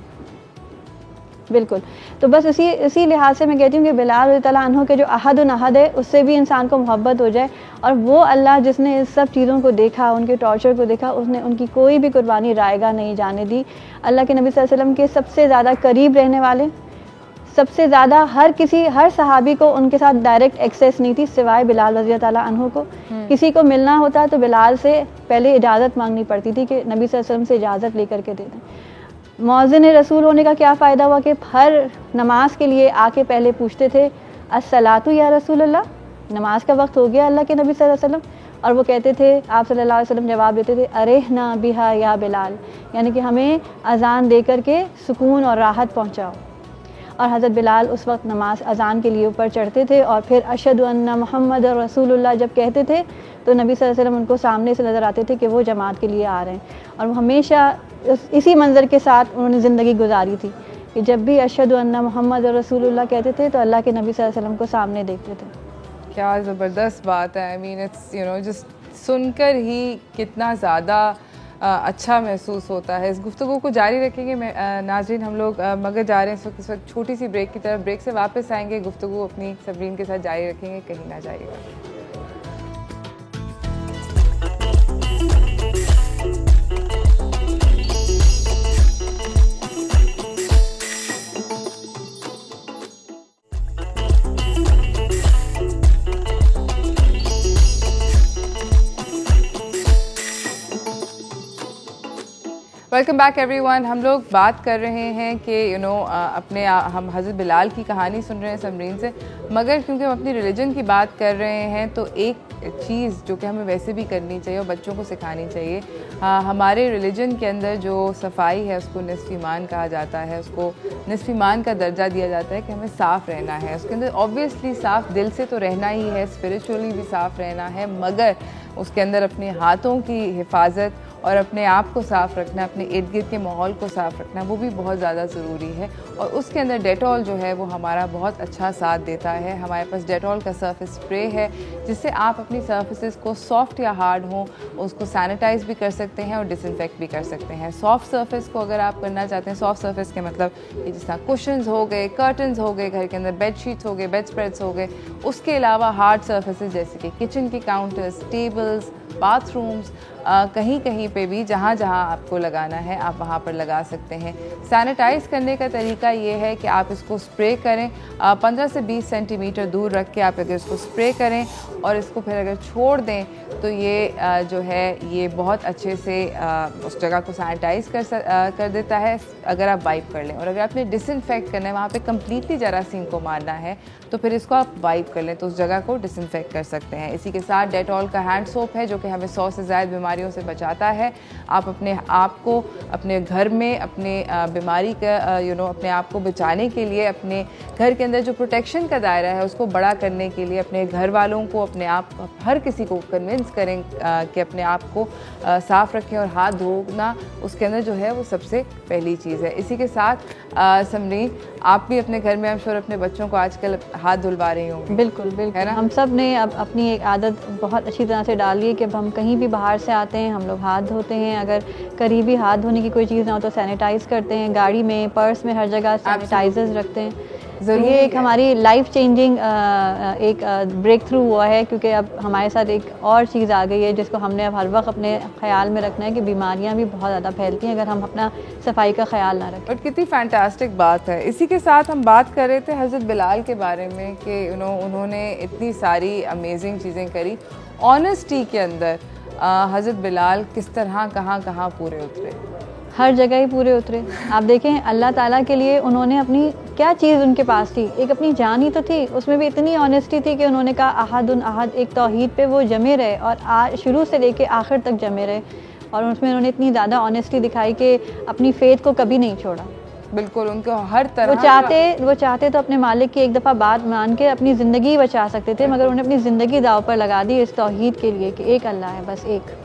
बिल्कुल। तो बस इसी लिहाज से मैं कहती हूँ कि बिलाल रज़ी अल्लाह अन्हु के जो अहदुन अहद है उससे भी इंसान को मोहब्बत हो जाए, और वो अल्लाह जिसने इस सब चीज़ों को देखा, उनके टॉर्चर को देखा, उसने उनकी कोई भी कुर्बानी रायगा नहीं जाने दी। अल्लाह के नबी सल्लल्लाहु अलैहि वसल्लम के सबसे ज़्यादा करीब रहने वाले, सबसे ज़्यादा हर सहाबी को उनके साथ डायरेक्ट एक्सेस नहीं थी सिवाय बिलाल रज़ी अल्लाह अन्हु को। किसी को मिलना होता तो बिलाल से पहले इजाज़त मांगनी पड़ती थी कि नबी सल्लल्लाहु अलैहि वसल्लम से इजाज़त लेकर के दे दें। मौज़िन रसूल होने का क्या फ़ायदा हुआ कि हर नमाज के लिए आके पहले पूछते थे अस्सलातु या रसूल अल्लाह, नमाज का वक्त हो गया अल्लाह के नबी सल्लल्लाहु अलैहि वसल्लम, और वो कहते थे, आप सल्लल्लाहु अलैहि वसल्लम जवाब देते थे अरेहना बिहा या बिलाल, यानी कि हमें अज़ान दे करके सुकून और राहत पहुँचाओ। और हज़रत बिलाल उस वक्त नमाज अज़ान के लिए ऊपर चढ़ते थे, और फिर अशहदु अन्ना मुहम्मद रसूलुल्लाह जब कहते थे तो नबी सल्लल्लाहु अलैहि वसल्लम उनको सामने से नज़र आते थे कि वो जमात के लिए आ रहे हैं। और वो हमेशा इसी मंज़र के साथ उन्होंने ज़िंदगी गुजारी थी कि जब भी अशहदु अन्ना मुहम्मद रसूलुल्लाह कहते थे तो अल्लाह के नबी सल्लल्लाहु अलैहि वसल्लम को सामने देखते थे। क्या ज़बरदस्त बात है। आई मीन इट्स जस्ट सुनकर ही कितना ज़्यादा अच्छा महसूस होता है। इस गुफ्तगू को जारी रखेंगे नाज़रीन हम लोग, मगर जा रहे हैं इस वक्त छोटी सी ब्रेक की तरफ। ब्रेक से वापस आएंगे, गुफ्तगू अपनी सबरीन के साथ जारी रखेंगे, कहीं ना जाइएगा। Welcome back everyone. हम लोग बात कर रहे हैं कि अपने हम हज़रत बिलाल की कहानी सुन रहे हैं समरीन से, मगर क्योंकि हम अपनी रिलीजन की बात कर रहे हैं तो एक चीज़ जो कि हमें वैसे भी करनी चाहिए और बच्चों को सिखानी चाहिए, हमारे रिलीजन के अंदर जो सफाई है उसको निस्फ़ ईमान कहा जाता है, उसको निस्फ़ ईमान का दर्जा दिया जाता है कि हमें साफ़ रहना है। उसके अंदर ऑब्वियसली साफ़ दिल से तो रहना ही है, स्पिरिचुअली भी साफ़ रहना है, मगर उसके अंदर अपने हाथों की हिफाजत और अपने आप को साफ़ रखना, अपने इर्द गिर्द के माहौल को साफ़ रखना, वो भी बहुत ज़्यादा ज़रूरी है। और उसके अंदर डेटॉल जो है वो हमारा बहुत अच्छा साथ देता है। हमारे पास डेटॉल का सर्फेस स्प्रे है जिससे आप अपनी सर्फेसेस को सॉफ्ट या हार्ड हो उसको सैनिटाइज़ भी कर सकते हैं और डिसइंफेक्ट भी कर सकते हैं। सॉफ्ट सर्फेस को अगर आप करना चाहते हैं, सॉफ्ट सर्फेस के मतलब ये जिस तरह कुशन्स हो गए, कर्टन्स हो गए, घर के अंदर बेड शीट्स हो गए, बेड स्प्रेड्स हो गए, उसके अलावा हार्ड सर्फेसेस जैसे कि किचन के काउंटर्स, टेबल्स, बाथरूम्स, कहीं कहीं पे भी जहाँ जहाँ आपको लगाना है आप वहाँ पर लगा सकते हैं। सैनिटाइज़ करने का तरीका ये है कि आप इसको स्प्रे करें, 15 से 20 सेंटीमीटर दूर रख के आप अगर इसको स्प्रे करें और इसको फिर अगर छोड़ दें तो ये जो है ये बहुत अच्छे से उस जगह को सैनिटाइज़ कर देता है अगर आप वाइप कर लें। और अगर आपने डिसइंफेक्ट करना है, वहाँ पे कम्प्लीटली जरासीम को मारना है, तो फिर इसको आप वाइप कर लें तो उस जगह को डिसइंफेक्ट कर सकते हैं। इसी के साथ डेटॉल का हैंड सोप है जो कि हमें 100 से ज़्यादा बीमारियों से बचाता है। आप अपने आप को अपने घर में अपने बीमारी का अपने आप को बचाने के लिए अपने घर के अंदर जो प्रोटेक्शन का दायरा है उसको बड़ा करने के लिए अपने घर वालों को, अपने आप, हर किसी को कन्विंस करें कि अपने आप को साफ़ रखें और हाथ धोना उसके अंदर जो है वो सबसे पहली चीज़ है। इसी के साथ समरीन, आप भी अपने घर में आई एम श्योर अपने बच्चों को आजकल हाथ धुलवा रही होंगी। बिल्कुल बिल्कुल, है ना। हम सब ने अब अपनी एक आदत बहुत अच्छी तरह से डाली है कि अब हम कहीं भी बाहर से आते हैं हम लोग हाथ धोते हैं। अगर करीबी हाथ धोने की कोई चीज़ ना हो तो सैनिटाइज़ करते हैं, गाड़ी में, पर्स में, हर जगह सैनिटाइजर्स रखते हैं। ये एक हमारी लाइफ चेंजिंग एक ब्रेक थ्रू हुआ है, क्योंकि अब हमारे साथ एक और चीज़ आ गई है जिसको हमने अब हर वक्त अपने ख्याल में रखना है कि बीमारियां भी बहुत ज़्यादा फैलती हैं अगर हम अपना सफाई का ख्याल ना रखें। और कितनी फैंटास्टिक बात है। इसी के साथ हम बात कर रहे थे हज़रत बिलाल के बारे में कि उन्होंने इतनी सारी अमेजिंग चीज़ें करी। ऑनेस्टी के अंदर हज़रत बिलाल किस तरह कहाँ पूरे उतरे? हर जगह ही पूरे उतरे। आप देखें अल्लाह ताला के लिए उन्होंने अपनी क्या चीज़ उनके पास थी, एक अपनी जान ही तो थी, उसमें भी इतनी ऑनेस्टी थी कि उन्होंने कहा अहदुन अहद, एक तौहीद पे वो जमे रहे और शुरू से लेके आखिर तक जमे रहे। और उसमें उन्होंने इतनी ज़्यादा ऑनेस्टी दिखाई कि अपनी फ़ेथ को कभी नहीं छोड़ा। बिल्कुल, उनको हर तरह वो चाहते तो अपने मालिक की एक दफ़ा बात मान के अपनी ज़िंदगी बचा सकते थे, मगर उन्हें अपनी ज़िंदगी दाव पर लगा दी इस तौहीद के लिए कि एक अल्लाह है, बस एक।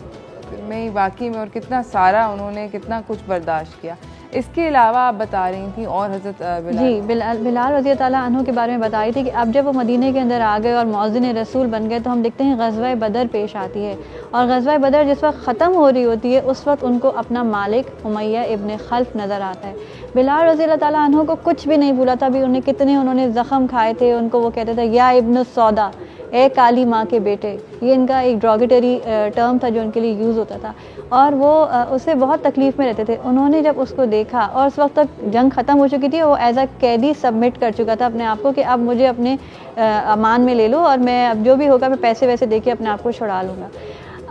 में वाकई में, और कितना सारा उन्होंने कितना कुछ बर्दाश्त किया। इसके अलावा आप बता रही थी और हज़रत बिलाल रज़ी अल्लाह अन्हु के बारे में बता रही थी कि अब जब वो मदीने के अंदर आ गए और मौज़िन रसूल बन गए तो हम देखते हैं ग़ज़वा बदर पेश आती है। और ग़ज़वा बदर जिस वक्त ख़त्म हो रही होती है उस वक्त उनको अपना मालिक उमय्या इब्न खल्फ नज़र आता है। बिलाल रज़ी अल्लाह अन्हु को कुछ भी नहीं भूला था, भी उन्हें कितने उन्होंने ज़ख़म खाए थे। उनको वो कहते थे या इब्न सौदा, ए काली माँ के बेटे। ये इनका एक ड्रॉगेटरी टर्म था जो उनके लिए यूज़ होता था और वो उससे बहुत तकलीफ़ में रहते थे। उन्होंने जब उसको देखा और उस वक्त तक जंग ख़त्म हो चुकी थी, वो एज अ कैदी सबमिट कर चुका था अपने आप को कि अब मुझे अपने अमान में ले लो और मैं अब जो भी होगा मैं पैसे वैसे दे के अपने आप को छुड़ा लूँगा।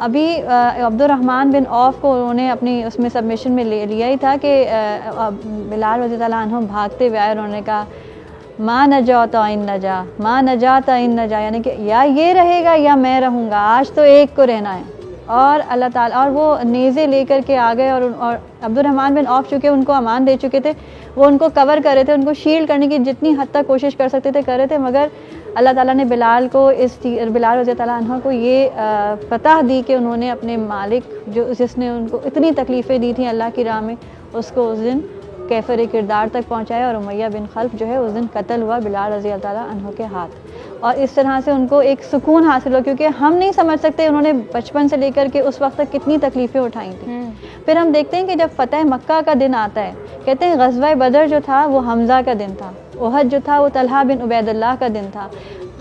अभी अब्दुर्रहमान बिन औफ को उन्होंने अपनी उसमें सबमिशन में ले लिया ही था कि बिलाल रज़ी अल्लाह अन्हु भागते हुए आए। उन्होंने कहा माँ नजात इन नजा, माँ नजात इन नजा, यानी कि या ये रहेगा या मैं रहूँगा, आज तो एक को रहना है। और अल्लाह ताला, और वो नेज़े लेकर के आ गए और अब्दुर्रहमान बिन औफ चूँकि उनको अमान दे चुके थे, वो उनको कवर कर रहे थे, उनको शील्ड करने की जितनी हद तक कोशिश कर सकते थे कर रहे थे। मगर अल्लाह ताला ने बिलाल रज़ी अल्लाह अन्हु को ये फतह दी कि उन्होंने अपने मालिक जिसने उनको इतनी तकलीफ़ें दी थी अल्लाह की राह में, उसको उस दिन कैफर किरदार तक पहुँचाया और उमैया बिन खल्फ जो है उस दिन कत्ल हुआ बिलाल रज़ी अल्लाह ताला अन्हु के हाथ। और इस तरह से उनको एक सुकून हासिल हुआ, क्योंकि हम नहीं समझ सकते उन्होंने बचपन से लेकर के उस वक्त तक कितनी तकलीफ़ें उठाई थी। फिर हम देखते हैं कि जब फ़तह मक्का का दिन आता है, कहते हैं ग़ज़वा बदर जो था वो हमज़ा का दिन था, उहद जो था वो तलहा बिन उबैदुल्लाह का दिन था,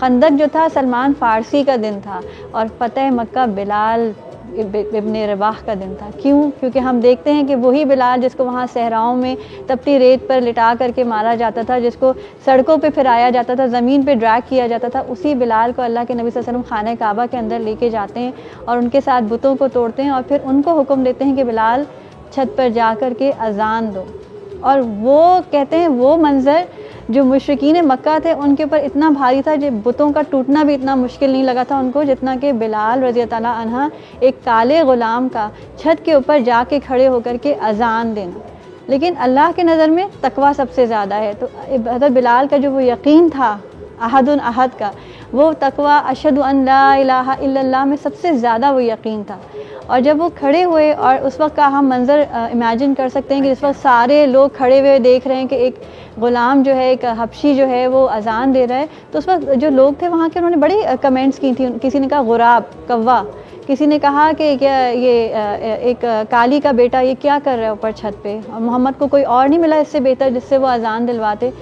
खंदक जो था सलमान फ़ारसी का दिन था, और फ़तह मक्का बिलाल इब्ने रबाह का दिन था। क्यों? क्योंकि हम देखते हैं कि वही बिलाल जिसको वहाँ सहराओं में तपती रेत पर लिटा करके मारा जाता था, जिसको सड़कों पे फिराया जाता था, ज़मीन पे ड्रैग किया जाता था, उसी बिलाल को अल्लाह के नबी सल्लल्लाहु अलैहि वसल्लम खाने काबा के अंदर लेके जाते हैं और उनके साथ बुतों को तोड़ते हैं और फिर उनको हुक्म देते हैं कि बिलाल छत पर जा कर के अजान दो। और वो कहते हैं वो मंज़र जो मुशरिकीन मक्का थे उनके ऊपर इतना भारी था, जो बुतों का टूटना भी इतना मुश्किल नहीं लगा था उनको, जितना कि बिलाल रज़ी ताला अन्हा एक काले ग़ुलाम का छत के ऊपर जाके खड़े होकर के अजान देना। लेकिन अल्लाह के नज़र में तकवा सबसे ज़्यादा है। तो हज़रत बिलाल का जो वो यकीन था अहदुन अहद का, वो तकवा अशहदु अन ला इलाहा इल्लल्लाह में सबसे ज़्यादा वो यकीन था। और जब वो खड़े हुए, और उस वक्त का हम मंज़र इमेजिन कर सकते हैं कि जिस वक्त सारे लोग खड़े हुए देख रहे हैं कि एक ग़ुलाम जो है, एक हबशी जो है वो अजान दे रहा है, तो उस वक्त जो लोग थे वहाँ के उन्होंने बड़ी कमेंट्स की थी। किसी ने कहा गुराब कौवा, किसी ने कहा कि क्या ये एक काली का बेटा ये क्या कर रहा है ऊपर छत पे, और मोहम्मद को कोई और नहीं मिला इससे बेहतर जिससे वो अजान दिलवाते।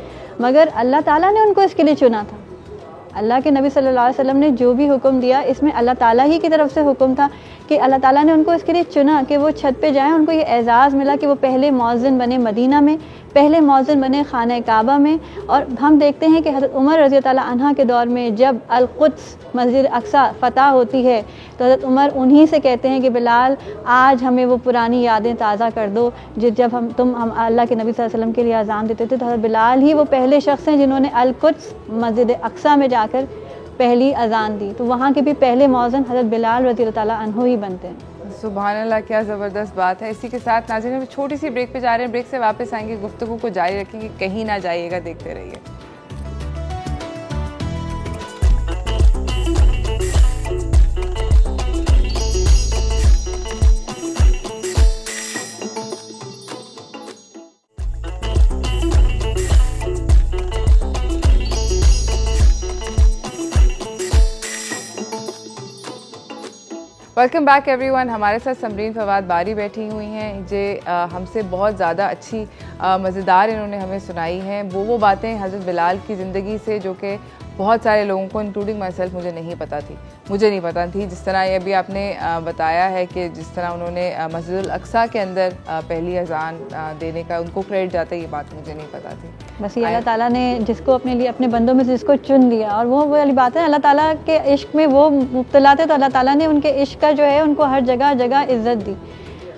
मगर अल्लाह ताला ने उनको इसके लिए चुना था। अल्लाह के नबी सल्लल्लाहु अलैहि वसल्लम ने जो भी हुक्म दिया इसमें अल्लाह ताला ही की तरफ से हुक्म था कि अल्लाह ताला ने उनको इसके लिए चुना कि वो छत पे जाएं। उनको ये एज़ाज़ मिला कि वो पहले मौज़िन बने मदीना में, पहले मौज़िन बने खाना काबा में। और हम देखते हैं कि हज़रत उमर रज़ी अल्लाह अन्हा के दौर में जब अल-कुद्स मस्जिद अक्सा फ़तह होती है तो हज़रत उमर उन्हीं से कहते हैं कि बिलाल आज हमें वो पुरानी यादें ताज़ा कर दो जब हम अल्लाह के नबी सल्लल्लाहु अलैहि वसल्लम के लिए अज़ान देते थे। तो हज़रत बिलाल ही वो पहले शख्स हैं जिन्होंने अल-कुद्स मस्जिद अक्सा में जाकर पहली अज़ान दी। तो वहाँ के भी पहले मौज़िन हज़रत बिलाल रज़ी अल्लाह ताला अन्हु ही बनते हैं। सुभान अल्लाह, क्या ज़बरदस्त बात है। इसी के साथ नाज़रीन हम छोटी सी ब्रेक पे जा रहे हैं, ब्रेक से वापस आएंगे, गुफ्तगू को जारी रखेंगे, कहीं ना जाइएगा, देखते रहिए। Welcome back everyone. हमारे साथ समरीन फवाद बारी बैठी हुई हैं, जे हमसे बहुत ज़्यादा अच्छी मज़ेदार इन्होंने हमें सुनाई हैं वो बातें हज़रत बिलाल की ज़िंदगी से, जो कि बहुत सारे लोगों को इंक्लूडिंग माई सेल्फ मुझे नहीं पता थी। जिस तरह ये अभी आपने बताया है कि जिस तरह उन्होंने मस्जिद अक्सा के अंदर पहली अजान देने का उनको क्रेडिट जाता है, ये बात मुझे नहीं पता थी। बस ये अल्लाह ताला ने जिसको अपने लिए अपने बंदों में से जिसको चुन लिया, और वो वाली बात है अल्लाह ताला के इश्क में वो मुब्तला थे तो अल्लाह ताला ने उनके इश्क का जो है उनको हर जगह जगह इज़्ज़त दी।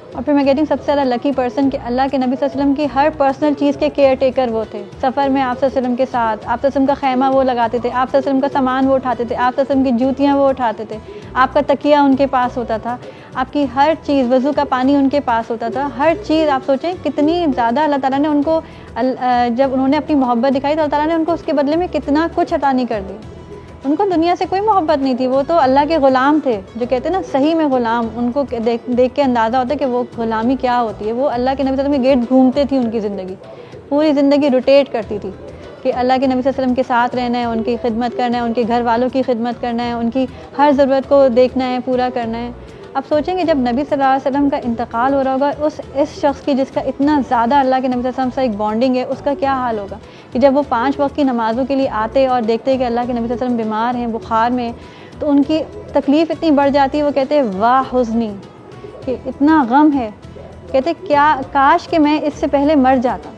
और फिर मैं कहती हूँ सबसे ज़्यादा लकी पर्सन कि अल्लाह के नबी सल्लल्लाहु अलैहि वसल्लम की हर पर्सनल चीज़ के केयर टेकर वो थे। सफ़र में आप सल्लल्लाहु अलैहि वसल्लम के साथ, आप सल्लल्लाहु अलैहि वसल्लम का खैमा वो लगाते थे, आप सल्लल्लाहु अलैहि वसल्लम का सामान वो उठाते थे, आप सल्लल्लाहु अलैहि वसल्लम की जूतियाँ वो उठाते थे, आपका तकिया उनके पास होता था, आपकी हर चीज़, वज़ू का पानी उनके पास होता था, हर चीज़। आप सोचें कितनी ज़्यादा अल्लाह ताला ने उनको जब उन्होंने अपनी मोहब्बत दिखाई तो अल्लाह ताला ने उनको उसके बदले में कितना कुछ अता नहीं कर दिया। उनको दुनिया से कोई मोहब्बत नहीं थी, वो तो अल्लाह के ग़ुलाम थे, जो कहते हैं ना सही में ग़ुलाम। उनको देख के अंदाज़ा होता है कि वो ग़ुलामी क्या होती है। वो अल्लाह के नबी सल्लल्लाहु अलैहि वसल्लम के गेट घूमते थी, उनकी ज़िंदगी पूरी ज़िंदगी रोटेट करती थी कि अल्लाह के नबी सल्लल्लाहु अलैहि वसल्लम के साथ रहना है, उनकी खिदमत करना है, उनके घर वालों की खिदमत करना है, उनकी हर ज़रूरत को देखना है, पूरा करना है। अब सोचेंगे जब नबी सल्लल्लाहु अलैहि वसल्लम का इंतकाल हो रहा होगा, इस शख्स की जिसका इतना ज़्यादा अल्लाह के नबी सल्लल्लाहु अलैहि वसल्लम से एक बॉन्डिंग है, उसका क्या हाल होगा कि जब वो 5 वक्त की नमाज़ों के लिए आते और देखते कि अल्लाह के नबी सल्लल्लाहु अलैहि वसल्लम बीमार हैं, बुखार में, तो उनकी तकलीफ़ इतनी बढ़ जाती है। वो कहते हैं वाह हुज़्नी, कि इतना गम है, कहते क्या काश कि मैं इससे पहले मर जाता,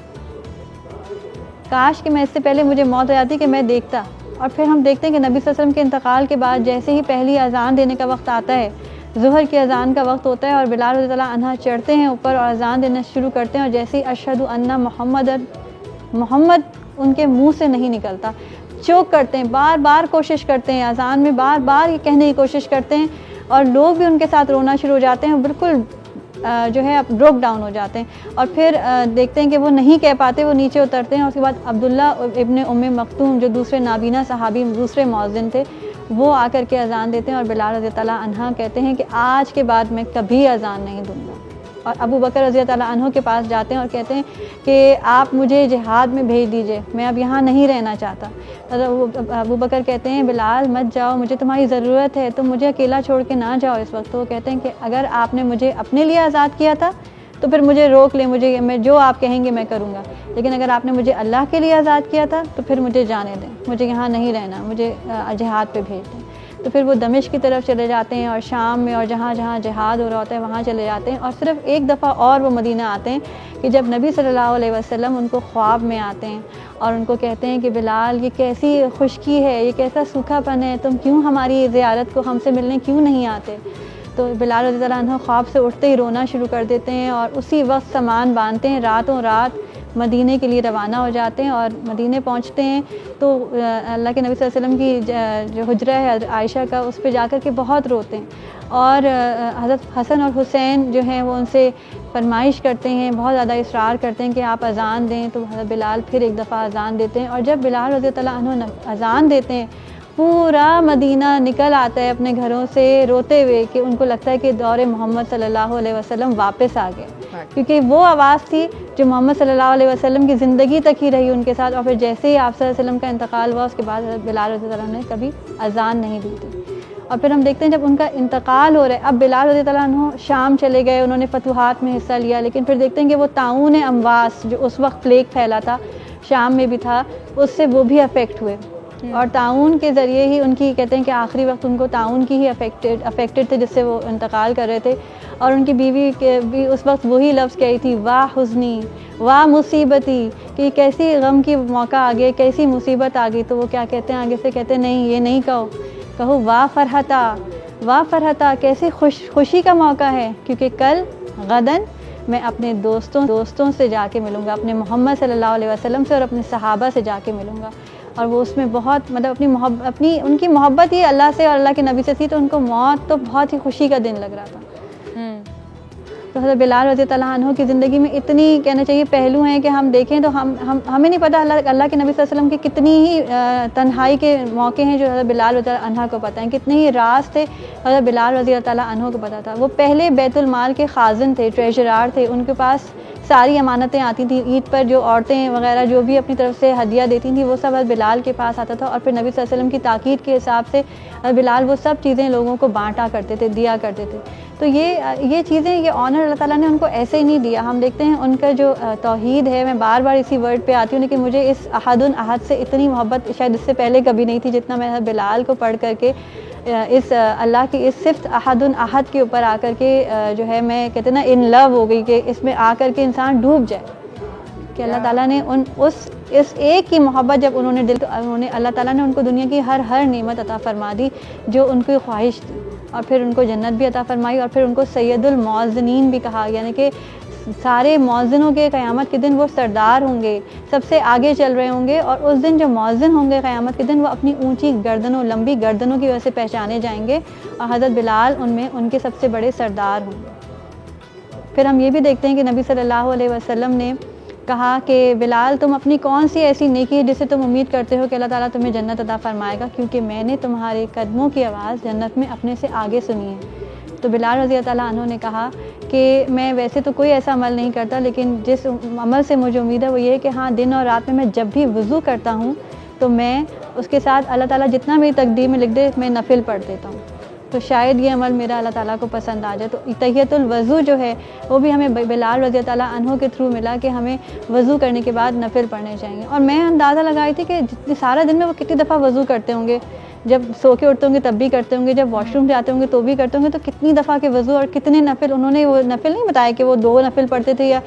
काश कि मैं इससे पहले मुझे मौत हो जाती कि मैं देखता। और फिर हम देखते हैं कि नबी सल्लल्लाहु अलैहि वसल्लम के इंतकाल के बाद जैसे ही पहली अज़ान देने का वक्त आता है, ज़ुहर की अज़ान का वक्त होता है और बिलाल रज़ियल्लाहु अन्हु चढ़ते हैं ऊपर और अज़ान देना शुरू करते हैं, और जैसे ही अशहदु अन्ना मोहम्मद उनके मुंह से नहीं निकलता, चोक करते हैं, बार बार कोशिश करते हैं, अज़ान में बार बार ये कहने की कोशिश करते हैं, और लोग भी उनके साथ रोना शुरू हो जाते हैं, बिल्कुल जो है ब्रोक डाउन हो जाते हैं। और फिर देखते हैं कि वो नहीं कह पाते, वो नीचे उतरते हैं। और उसके बाद अब्दुल्ला इब्ने उम्मे मक्तूम जो दूसरे नाबीना सहाबी दूसरे मौज़िन थे, वो आकर के अज़ान देते हैं और बिलाल रज़ियल्लाहु अन्हा कहते हैं कि आज के बाद मैं कभी अज़ान नहीं दूंगा। और अबू बकर रज़ी अल्लाह अन्हु के पास जाते हैं और कहते हैं कि आप मुझे जिहाद में भेज दीजिए, मैं अब यहाँ नहीं रहना चाहता। अबू बकर कहते हैं बिलाल मत जाओ, मुझे तुम्हारी ज़रूरत है, तुम मुझे अकेला छोड़ के ना जाओ इस वक्त। तो वो कहते हैं कि अगर आपने मुझे अपने लिए आज़ाद किया था तो फिर मुझे रोक ले, मुझे मैं जो आप कहेंगे मैं करूँगा, लेकिन अगर आपने मुझे अल्लाह के लिए आज़ाद किया था तो फिर मुझे जाने दें, मुझे यहाँ नहीं रहना, मुझे जिहाद पे भेज दें। तो फिर वो दमिश्क की तरफ चले जाते हैं और शाम में और जहाँ जहाँ जिहाद हो रहा होता है वहाँ चले जाते हैं। और सिर्फ एक दफ़ा और वो मदीना आते हैं कि जब नबी सल्लल्लाहु अलैहि वसल्लम उनको ख्वाब में आते हैं और उनको कहते हैं कि बिलाल ये कैसी खुश्की है, ये कैसा सूखापन है, तुम क्यों हमारी ज़ियारत को हमसे मिलने क्यों नहीं आते। तो बिलाल रज़ियल्लाहु अन्हु ख्वाब से उठते ही रोना शुरू कर देते हैं और उसी वक्त सामान बांधते हैं, रातों रात मदीने के लिए रवाना हो जाते हैं। और मदीने पहुंचते हैं तो अल्लाह के नबी सल्लल्लाहु अलैहि वसल्लम की जो हुजरा है आयशा का, उस पे जाकर के बहुत रोते हैं। और हज़रत हसन और हुसैन जो हैं वो उनसे फरमाइश करते हैं, बहुत ज़्यादा इसरार करते हैं कि आप अज़ान दें। तो हज़रत बिलाल फिर एक दफ़ा अज़ान देते हैं और जब बिलाल रज़ियल्लाहु अन्हु अज़ान देते हैं पूरा मदीना निकल आता है अपने घरों से रोते हुए कि उनको लगता है कि दौरे मोहम्मद सल्लल्लाहु अलैहि वसल्लम वापस आ गए, क्योंकि वो आवाज़ थी जो मोहम्मद सल्लल्लाहु अलैहि वसल्लम की ज़िंदगी तक ही रही उनके साथ। और फिर जैसे ही आप सल्लल्लाहु अलैहि वसल्लम का इंतकाल हुआ उसके बाद बिलाल रज़ियल्लाहु अन्हु ने कभी अज़ान नहीं दी थी। और फिर हम देखते हैं जब उनका इंतकाल हो रहा है, अब बिलाल रज़ियल्लाहु अन्हु शाम चले गए, उन्होंने फतुहात में हिस्सा लिया, लेकिन फिर देखते हैं कि वो ताऊन अमवास जो उस वक्त प्लेग फैला था, शाम में भी था, उससे वो भी अफेक्ट हुए। और ताउन के ज़रिए ही उनकी कहते हैं कि आखिरी वक्त उनको ताउन की ही अफेक्टेड थे जिससे वो इंतकाल कर रहे थे। और उनकी बीवी के भी उस वक्त वही लफ्ज़ कही थी, वाह हुज़नी वाह मुसीबती, कि कैसी गम की मौका आ गया, कैसी मुसीबत आ गई। तो वो क्या कहते हैं आगे से, कहते हैं नहीं ये नहीं कहो, कहो वाह फ़रहता, कैसी खुशी का मौका है, क्योंकि कल गदन मैं अपने दोस्तों से जाके मिलूँगा, अपने मोहम्मद सल्लल्लाहु अलैहि वसल्लम से और अपने सहाबा से जाके मिलूँगा। और वो उसमें बहुत मतलब उनकी मोहब्बत ही अल्लाह से और अल्लाह के नबी से थी, तो उनको मौत तो बहुत ही खुशी का दिन लग रहा था। तो हज़रत बिलाल रज़ियल्लाहु अन्हु की ज़िंदगी में इतनी कहना चाहिए पहलू हैं कि हम देखें तो हमें नहीं पता अल्लाह के नबी सल्लल्लाहु अलैहि वसल्लम की कितनी ही तन्हाई के मौके हैं जो हज़रत बिलाल रज़ियल्लाहु अन्हु को पता हैं, कितने ही राज थे हज़रत बिलाल रज़ियल्लाहु अन्हु को पता था। वो पहले बैतुल माल के खाजिन थे, ट्रेजरार थे, उनके पास सारी अमानतें आती थी। ईद पर जो औरतें वगैरह जो भी अपनी तरफ से हदिया देती थी वो सब बिलाल के पास आता था और फिर नबी सल्लल्लाहु अलैहि वसल्लम की ताकीद के हिसाब से बिलाल वो सब चीज़ें लोगों को बांटा करते थे, दिया करते थे। तो ये चीज़ें, ये ऑनर अल्लाह ताला ने उनको ऐसे ही नहीं दिया। हम देखते हैं उनका जो तौहीद है, मैं बार बार इसी वर्ड पे आती हूँ, लेकिन मुझे इस अहदुन अहद से इतनी मोहब्बत शायद इससे पहले कभी नहीं थी जितना मैं बिलाल को पढ़ करके इस अल्लाह की इस सिफ्त अहदुन अहद के ऊपर आकर के जो है मैं कहते ना इन लव हो गई कि इसमें आकर के इंसान डूब जाए कि अल्लाह ताला ने इस एक की मोहब्बत जब उन्होंने अल्लाह ताला ने उनको दुनिया की हर नेमत अता फरमा दी जो उनकी ख्वाहिश थी, और फिर उनको जन्नत भी अता फरमाई और फिर उनको सैयदुल मौज़िनीन भी कहा, यानी कि सारे मौज़िनों के क़यामत के दिन वो सरदार होंगे, सबसे आगे चल रहे होंगे। और उस दिन जो मौज़िन होंगे क़यामत के दिन वो अपनी ऊंची गर्दनों, लंबी गर्दनों की वजह से पहचाने जाएंगे और हज़रत बिलाल उनमें उनके सबसे बड़े सरदार होंगे। फिर हम ये भी देखते हैं कि नबी सल्लल्लाहु अलैहि वसल्लम ने कहा कि बिलाल तुम अपनी कौन सी ऐसी नेकी है जिससे तुम उम्मीद करते हो कि अल्लाह ताला तुम्हें जन्नत अता फरमाएगा, क्योंकि मैंने तुम्हारे कदमों की आवाज़ जन्नत में अपने से आगे सुनी है। तो बिलाल रज़ियल्लाहु अन्हु ने कहा कि मैं वैसे तो कोई ऐसा अमल नहीं करता, लेकिन जिस अमल से मुझे उम्मीद है वो ये है कि हाँ दिन और रात में मैं जब भी वज़ू करता हूँ तो मैं उसके साथ अल्लाह ताला जितना मेरी तकदीर में लिख दे मैं नफिल पढ़ देता हूँ, तो शायद ये अमल मेरा अल्लाह ताला को पसंद आ जाए। तो तहियतुल वज़ू जो है वो भी हमें बिलाल रज़ियल्लाहु अन्हु के थ्रू मिला कि हमें वज़ू करने के बाद नफिल पढ़ने चाहिए। और मैं अंदाज़ा लगाई थी कि जितनी सारा दिन में वो कितनी दफ़ा वज़ू करते होंगे, जब सो के उठते होंगे तब भी करते होंगे, जब वॉशरूम जाते होंगे तो भी करते होंगे, तो कितनी दफ़ा के वज़ू और कितने नफिल। उन्होंने वो नफिल नहीं बताया कि वो 2 नफिल पढ़ते थे या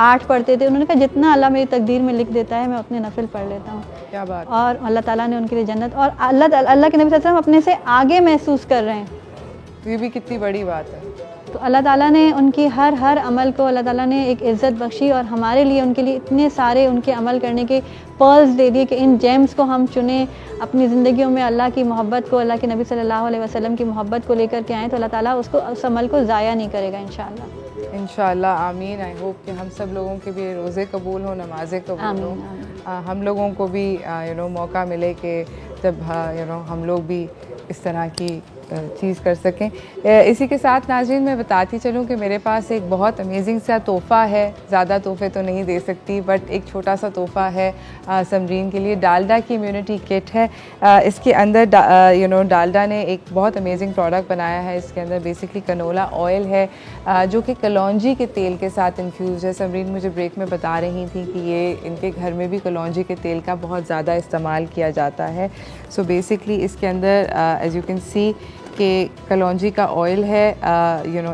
8 पढ़ते थे, उन्होंने कहा जितना अल्लाह मेरी तकदीर में लिख देता है मैं उतने नफिल पढ़ लेता हूँ। क्या बात। और अल्लाह ताला ने उनके लिए जन्नत और अल्लाह के नबी सल्लल्लाहु अलैहि वसल्लम अपने से आगे महसूस कर रहे हैं, ये भी कितनी बड़ी बात है। तो अल्लाह ताला ने उनकी हर अमल को अल्लाह ताला ने एक इज़्ज़त बख्शी और हमारे लिए उनके लिए इतने सारे उनके अमल करने के पर्ल्स दे दिए कि इन जेम्स को हम चुने अपनी ज़िंदगियों में, अल्लाह की मोहब्बत को, अल्लाह के नबी सल्लल्लाहु अलैहि वसल्लम की मोहब्बत को लेकर के आएँ तो अल्लाह ताला उसको उस अमल को ज़ाया नहीं करेगा इंशाअल्लाह। आमीन। आई होप कि हम सब लोगों के भी रोज़े कबूल हो, नमाज़ें कबूल हो, हम लोगों को भी मौका मिले कि जब हम लोग भी इस तरह की चीज़ कर सकें। इसी के साथ नाज़रीन मैं बताती चलूँ कि मेरे पास एक बहुत अमेजिंग सा तोहफ़ा है। ज़्यादा तोहफ़े तो नहीं दे सकती बट एक छोटा सा तोहफ़ा है समरीन के लिए। डालडा की इम्यूनिटी किट है। इसके अंदर डालडा ने एक बहुत अमेजिंग प्रोडक्ट बनाया है। इसके अंदर बेसिकली कनोला ऑयल है जो कि कलौंजी के तेल के साथ इन्फ्यूज़ है। समरीन मुझे ब्रेक में बता रही थी कि ये इनके घर में भी कलौंजी के तेल का बहुत ज़्यादा इस्तेमाल किया जाता है। सो बेसिकली इसके अंदर एज यू कैन सी कि कलौंजी का ऑयल है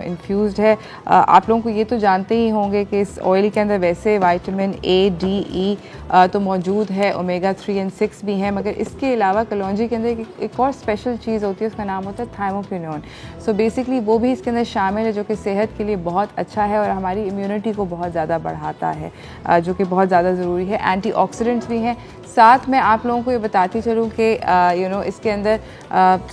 इन्फ्यूज़ड है। आप लोगों को ये तो जानते ही होंगे कि इस ऑयल के अंदर वैसे विटामिन ए, डी, ई तो मौजूद है, ओमेगा 3 और 6 भी हैं, मगर इसके अलावा कलौंजी के अंदर एक और स्पेशल चीज़ होती है, उसका नाम होता है थाइमोक्विनोन। सो बेसिकली वो भी इसके अंदर शामिल है जो कि सेहत के लिए बहुत अच्छा है और हमारी इम्यूनिटी को बहुत ज़्यादा बढ़ाता है, जो कि बहुत ज़्यादा ज़रूरी है। एंटीऑक्सीडेंट्स भी हैं। साथ में आप लोगों को ये बताती चलूँ कि इसके अंदर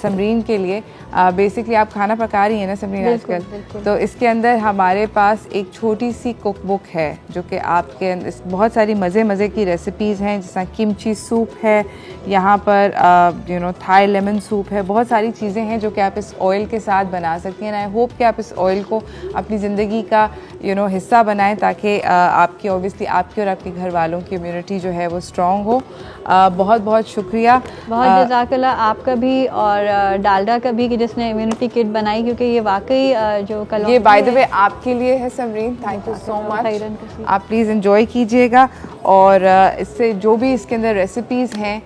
समरीन के लिए बेसिकली आप खाना पका रही हैं ना समरीन आजकल, तो इसके अंदर हमारे पास एक छोटी सी कुक बुक है जो कि आपके बहुत सारी मज़े की रेसिपीज़ हैं, जैसा किमची सूप है, यहाँ पर थाई लेमन सूप है, बहुत सारी चीज़ें हैं जो कि आप इस ऑयल के साथ बना सकती हैं। आई होप कि आप इस ऑयल को अपनी ज़िंदगी का हिस्सा बनाएं ताकि आपकी ऑब्वियसली आपकी और आपके घर वालों की इम्यूनिटी जो है वो स्ट्रॉन्ग हो। बहुत बहुत शुक्रिया, बहुत जज़ाकल्लाह आपका भी और डालडा का भी कि जिसने इम्यूनिटी किट बनाई, क्योंकि ये वाकई जो ये बाय द वे आपके लिए है Samreen, thank you so much. आप प्लीज़ एंजॉय कीजिएगा और इससे जो भी इसके अंदर रेसिपीज़ हैं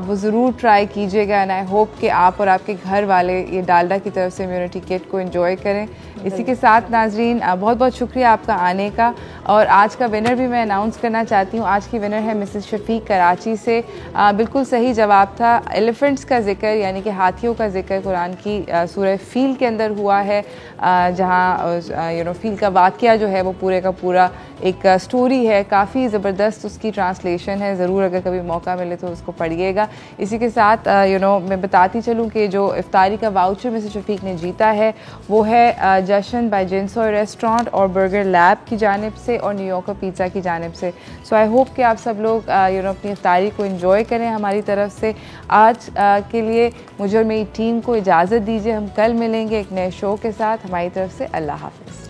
वो ज़रूर ट्राई कीजिएगा एंड आई होप कि आप और आपके घर वाले ये डालडा की तरफ से इम्यूनिटी किट को एंजॉय करें। इसी के साथ नाजरीन बहुत बहुत शुक्रिया आपका आने का और आज का विनर भी मैं अनाउंस करना चाहती हूँ। आज की विनर है मिसेस शफीक कराची से। बिल्कुल सही जवाब था। एलिफेंट्स का जिक्र यानी कि हाथियों का जिक्र कुरान की सूरह फील के अंदर हुआ है, जहाँ फील का वाक़या जो है वो पूरे का पूरा एक स्टोरी है, काफ़ी ज़बरदस्त उसकी ट्रांसलेशन है, ज़रूर अगर कभी मौका मिले तो उसको पढ़िएगा। इसी के साथ मैं बताती चलूँ कि जो इफ्तारी का वाउचर मिसेस शफीक ने जीता है वो है जशन बाय जिनसोय रेस्टोरेंट और बर्गर लैब की जानिब से और न्यूयॉर्कर पिज़्ज़ा की जानिब से। सो आई होप कि आप सब लोग अपनी इफ्तारी को एंजॉय करें हमारी तरफ से। आज के लिए मुझे और मेरी टीम को इजाज़त दीजिए। हम कल मिलेंगे एक नए शो के साथ। हमारी तरफ से अल्लाह हाफ़िज़।